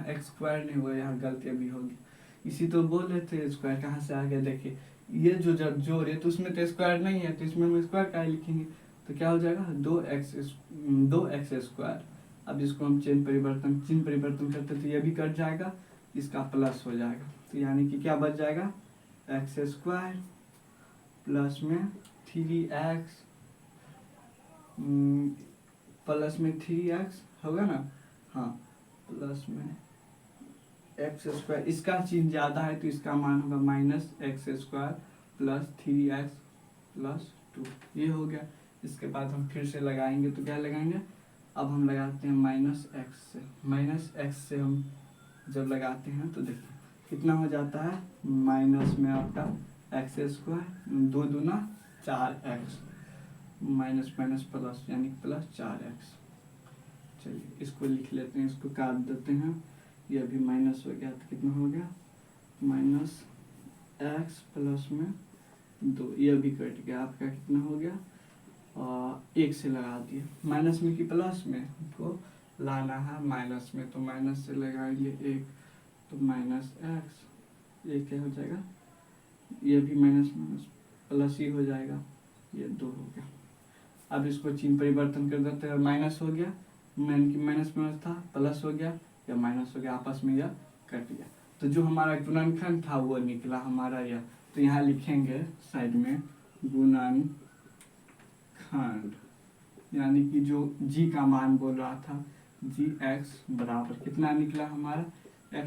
Speaker 1: x² नहीं हुआ, यहाँ गलती अभी होगी। इसी तो बोल रहे थे स्क्वायर कहाँ से आ गया। देखिए ये जो जब जोड़ है तो उसमें तो स्क्वायर नहीं है, तो इसमें हम स्क्वायर का लिखेंगे तो क्या हो जाएगा 2x²। अब इसको हम चिन्ह परिवर्तन करते तो ये भी कट जाएगा, इसका प्लस हो जाएगा। तो यानी कि क्या बच जाएगा x² प्लस में 3x प्लस में 3x होगा ना, हाँ, प्लस में x²। इसका चिन्ह ज़्यादा है तो इसका मान होगा -x² प्लस 3x प्लस 2। ये हो गया। इसके बाद हम फिर से लगाएंगे तो क्या लगाएंगे, अब हम लगाते हैं -x से हम जब लगाते हैं तो देखिए कितना हो जाता है, माइनस में आपका x², 2 दूना 4x, माइनस माइनस प्लस यानी प्लस 4x। चलिए इसको लिख लेते हैं, इसको काट देते हैं, ये भी माइनस हो गया तो कितना हो गया -x प्लस में 2, ये भी कट गया आपका, कितना हो गया 1 से लगा दिए, माइनस में कि प्लस में हमको लाना है माइनस में, तो माइनस से लगाएंगे 1 तो -x, ये क्या हो जाएगा, ये भी माइनस माइनस प्लस ही हो जाएगा, ये 2 हो गया। अब इसको चिन्ह परिवर्तन कर देते हैं, माइनस हो गया, माइनस माइनस था प्लस हो गया या माइनस हो गया, आपस में यह कट गया। तो जो हमारा गुणनखंड था वो निकला हमारा यह। तो यहाँ लिखेंगे साइड में गुणनखंड, यानी कि जो g का मान बोल रहा था gx बराबर कितना निकला हमारा x² -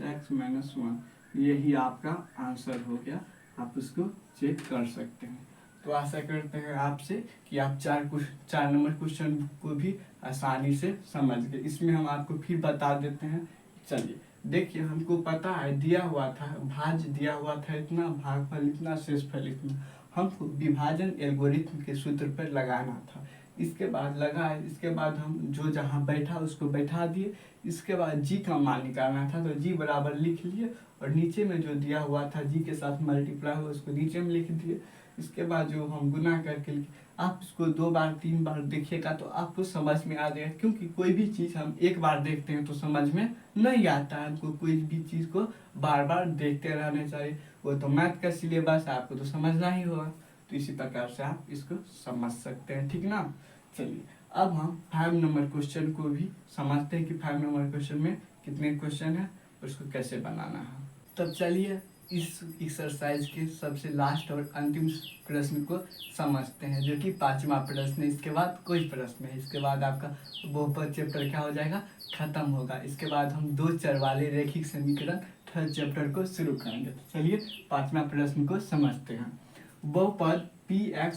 Speaker 1: x - 1। यही आपका आंसर हो गया, आप इसको चेक कर सकते हैं। तो आशा करते हैं आपसे कि आप 4 नंबर क्वेश्चन को भी आसानी से समझ गए। इसमें हम आपको फिर बता देते हैं। चलिए देखिए, हमको पता है दिया हुआ था, भाज्य दिया हुआ था इतना, भागफल इतना, शेषफल इतना। हमको विभाजन एल्गोरिथम के सूत्र पर लगाना था। इसके बाद लगाए, इसके बाद हम जो जहाँ बैठा उसको बैठा दिए। इसके बाद जी का मान निकालना था तो जी बराबर लिख लिए, और नीचे में जो दिया हुआ था जी के साथ मल्टीप्लाई हुआ उसको नीचे में लिख दिए। इसके बाद जो हम गुना करके आप इसको 2 बार 3 बार देखिएगा तो आपको समझ में आ जाएगा, क्योंकि कोई भी चीज़ हम एक बार देखते हैं तो समझ में नहीं आता है। हमको कोई भी चीज़ को बार बार देखते रहना चाहिए। वो तो मैथ का सिलेबस है, आपको तो समझना ही होगा। तो इसी प्रकार से आप इसको समझ सकते हैं, ठीक ना। चलिए अब हम 5 नंबर क्वेश्चन को भी समझते हैं कि 5 नंबर क्वेश्चन में कितने क्वेश्चन है और उसको कैसे बनाना है। तब चलिए इस एक्सरसाइज के सबसे लास्ट और अंतिम प्रश्न को समझते हैं, जो कि 5वां प्रश्न है। इसके बाद कोई प्रश्न है, इसके बाद आपका बहुपद चैप्टर क्या हो जाएगा, खत्म होगा। इसके बाद हम 2 चर वाले रैखिक समीकरण थर्ड चैप्टर को शुरू करेंगे। तो चलिए 5वां प्रश्न को समझते हैं। बहुपद px,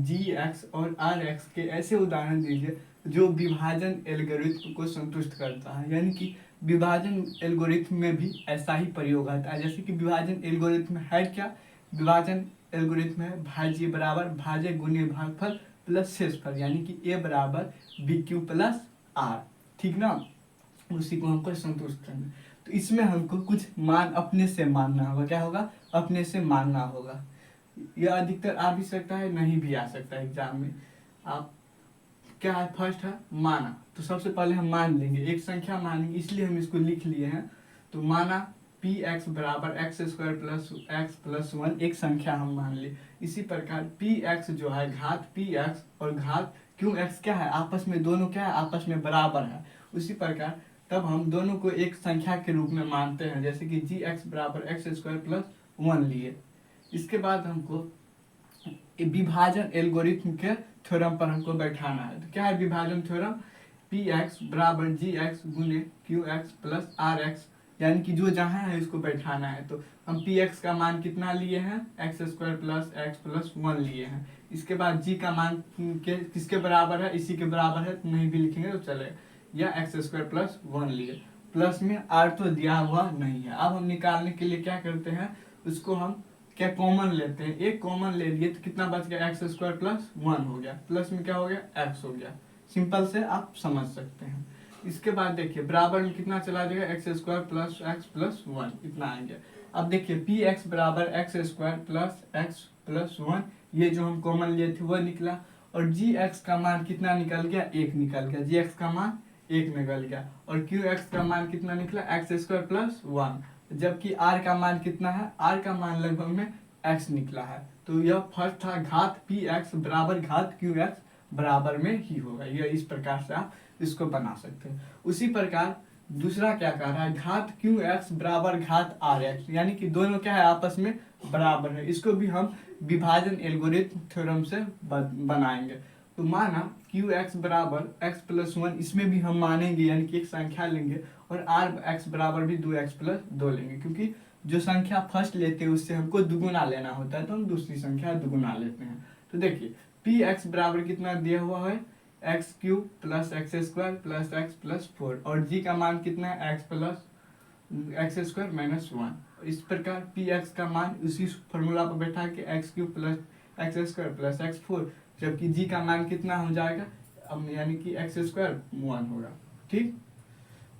Speaker 1: gx और rx के ऐसे उदाहरण दीजिए जो विभाजन एल्गोरिथम को संतुष्ट करता है। यानी कि विभाजन एल्गोरिथम में भी ऐसा ही प्रयोग आता है। जैसे कि विभाजन एल्गोरिथम है क्या, विभाजन एल्गोरिथम है भाज्य बराबर भाज्य गुणे भागफल प्लस शेषफल, यानी कि a बराबर bq प्लस r, ठीक ना। उसी को हमको संतुष्ट करना। तो इसमें हमको कुछ मान अपने से मानना होगा। क्या होगा, अपने से मानना होगा। यह अधिकतर आ भी सकता है, नहीं भी आ सकता है एग्जाम में। आप क्या है, फर्स्ट है माना। तो सबसे पहले हम मान लेंगे, एक संख्या मानेंगे, इसलिए हम इसको लिख लिए हैं। तो माना px बराबर x² प्लस x प्लस 1 एक संख्या हम मान ली। इसी प्रकार px जो है घात px और घात qx क्या है, आपस में दोनों क्या है, आपस में बराबर है। उसी प्रकार तब हम दोनों को एक संख्या के रूप में मानते हैं, जैसे कि gx बराबर x² प्लस 1 लिए। इसके बाद हमको विभाजन एल्गोरिथम के थ्योरम पर हमको बैठाना है। तो क्या है विभाजन थ्योरम, px बराबर gx गुने qx प्लस rx, यानी कि जो जहाँ है इसको बैठाना है। तो हम px का मान कितना लिए हैं, x² प्लस x प्लस 1 लिए हैं। इसके बाद g का मान किसके बराबर है, इसी के बराबर है, नहीं भी लिखेंगे तो चलेगा, या x² प्लस 1 लिए। प्लस में r तो दिया हुआ नहीं है। अब हम निकालने के लिए क्या करते हैं, उसको हम क्या कॉमन लेते हैं। एक कॉमन ले लिए तो कितना बच गया, x² प्लस 1 हो गया, प्लस में क्या हो गया x हो गया। सिंपल से आप समझ सकते हैं। इसके बाद देखिए बराबर में कितना चला जाएगा, x square plus x plus one, इतना आ गया। अब देखिए पी एक्स बराबर x square plus x plus one, ये जो हम कॉमन लिए थे वो निकला। और जी एक्स का मान कितना निकल गया, एक निकल गया, जी एक्स का मान एक निकल गया। और क्यू एक्स का मान कितना निकला, एक्स स्क्वायर प्लस वन। जबकि आर का मान कितना है, आर का मान लगभग में एक्स निकला है। तो यह फर्स्ट था घात पी एक्स बराबर घात क्यू एक्स बराबर में ही होगा। यह इस प्रकार से आप इसको बना सकते हैं। उसी प्रकार दूसरा क्या कह रहा है, घात क्यू एक्स बराबर घात आर एक्स, यानी कि दोनों क्या है आपस में बराबर है। इसको भी हम विभाजन एल्गोरिथम थ्योरम से बनाएंगे। तो माना क्यू एक्स बराबर एक्स प्लस वन, इसमें भी हम मानेंगे यानी कि एक संख्या लेंगे, और आर एक्स बराबर भी दो एक्स प्लस दो लेंगे, क्योंकि जो संख्या फर्स्ट लेते हैं उससे हमको दुगुना लेना होता है, तो हम दूसरी संख्या दुगुना लेते हैं। तो देखिए पी एक्स बराबर कितना दिया हुआ है, x cube plus x square plus x plus four, और जी का मान कितना है, x plus x square minus one. इस प्रकार पी एक्स का मान उसी फॉर्मूला पर बैठा के x cube plus x square plus x four, जबकि जी का मान कितना हो जाएगा, अब यानी कि एक्स स्क्वायर वन होगा, ठीक।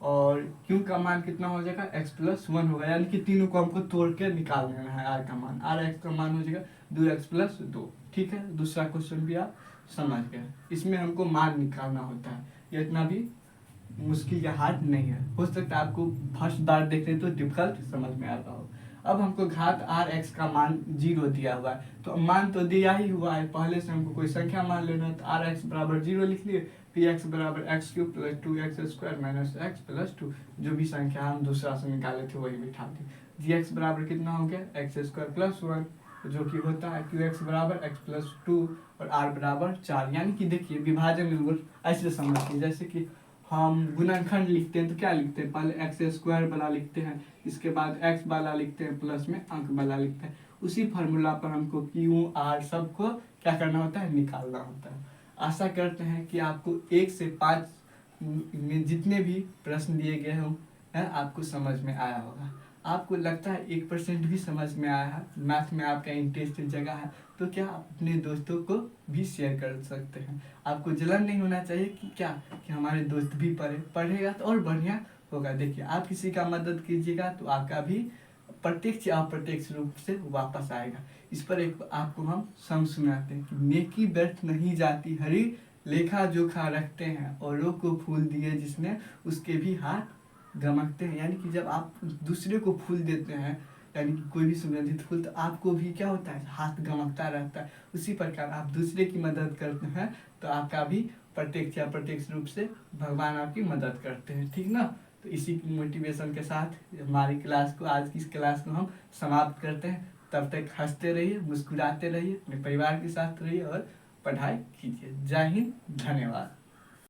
Speaker 1: और क्यू का मान कितना हो जाएगा, एक्स प्लस वन होगा, यानी कि तीनों को हमको तोड़ के निकाल लेना है। आर का मान, आर एक्स का मान हो जाएगा दो एक्स प्लस दो, ठीक है। दूसरा क्वेश्चन भी आप समझ गए, इसमें हमको मान निकालना होता है, ये इतना भी मुश्किल या हार्ड नहीं है। हो सकता है आपको फर्स्ट बार देख रहे तो डिफिकल्ट समझ में आता हो। अब हमको घात आर एक्स का मान 0 दिया हुआ है, तो मान तो दिया ही हुआ है, पहले से हमको कोई संख्या मान लेना है। तो आर एक्स बराबर 0 लिख लिए, पी एक्स बराबर x cube plus two x square minus x plus two, जो भी संख्या हम दूसरा से निकाले थे वही बिठा दी। जी एक्स बराबर कितना हो गया, एक्स स्क्वायर प्लस वन, जो कि होता है क्यू एक्स बराबर एक्स प्लस टू, और आर बराबर 4। यानी कि देखिए विभाजन ऐसे समझिए, जैसे कि हम गुणनखंड लिखते हैं तो क्या लिखते हैं, पहले एक्स स्क्वायर वाला लिखते हैं, इसके बाद एक्स वाला लिखते हैं, प्लस में अंक वाला लिखते हैं। उसी फार्मूला पर हमको क्यू आर सबको क्या करना होता है, निकालना होता है। आशा करते हैं कि आपको 1 से 5 में जितने भी प्रश्न दिए गए हों आपको समझ में आया होगा। आपको लगता है 1% भी समझ में आया है, मैथ में आपका इंटरेस्ट जगह है, तो क्या आप अपने दोस्तों को भी शेयर कर सकते हैं। आपको जलन नहीं होना चाहिए कि क्या कि हमारे दोस्त भी पढ़ेगा तो और बढ़िया होगा। देखिए आप किसी का मदद कीजिएगा तो आपका भी प्रत्यक्ष या अप्रत्यक्ष रूप से वापस आएगा। इस पर एक आपको हम सम सुनाते हैं कि नेकी व्यर्थ नहीं जाती हरी, लेखा जोखा रखते हैं औरों को फूल दिए जिसने उसके भी हाथ गमकते हैं। यानी कि जब आप दूसरे को फूल देते हैं, यानी कि कोई भी सुगंधित फूल, तो आपको भी क्या होता है, हाथ गमकता रहता है। उसी प्रकार आप दूसरे की मदद करते हैं तो आपका भी प्रत्यक्ष या अप्रत्यक्ष रूप से भगवान आपकी मदद करते हैं, ठीक ना। तो इसी की मोटिवेशन के साथ हमारी क्लास को, आज की इस क्लास को हम समाप्त करते हैं। तब तक हंसते रहिए, मुस्कुराते रहिए, अपने परिवार के साथ रहिए और पढ़ाई कीजिए। जय हिंद, धन्यवाद।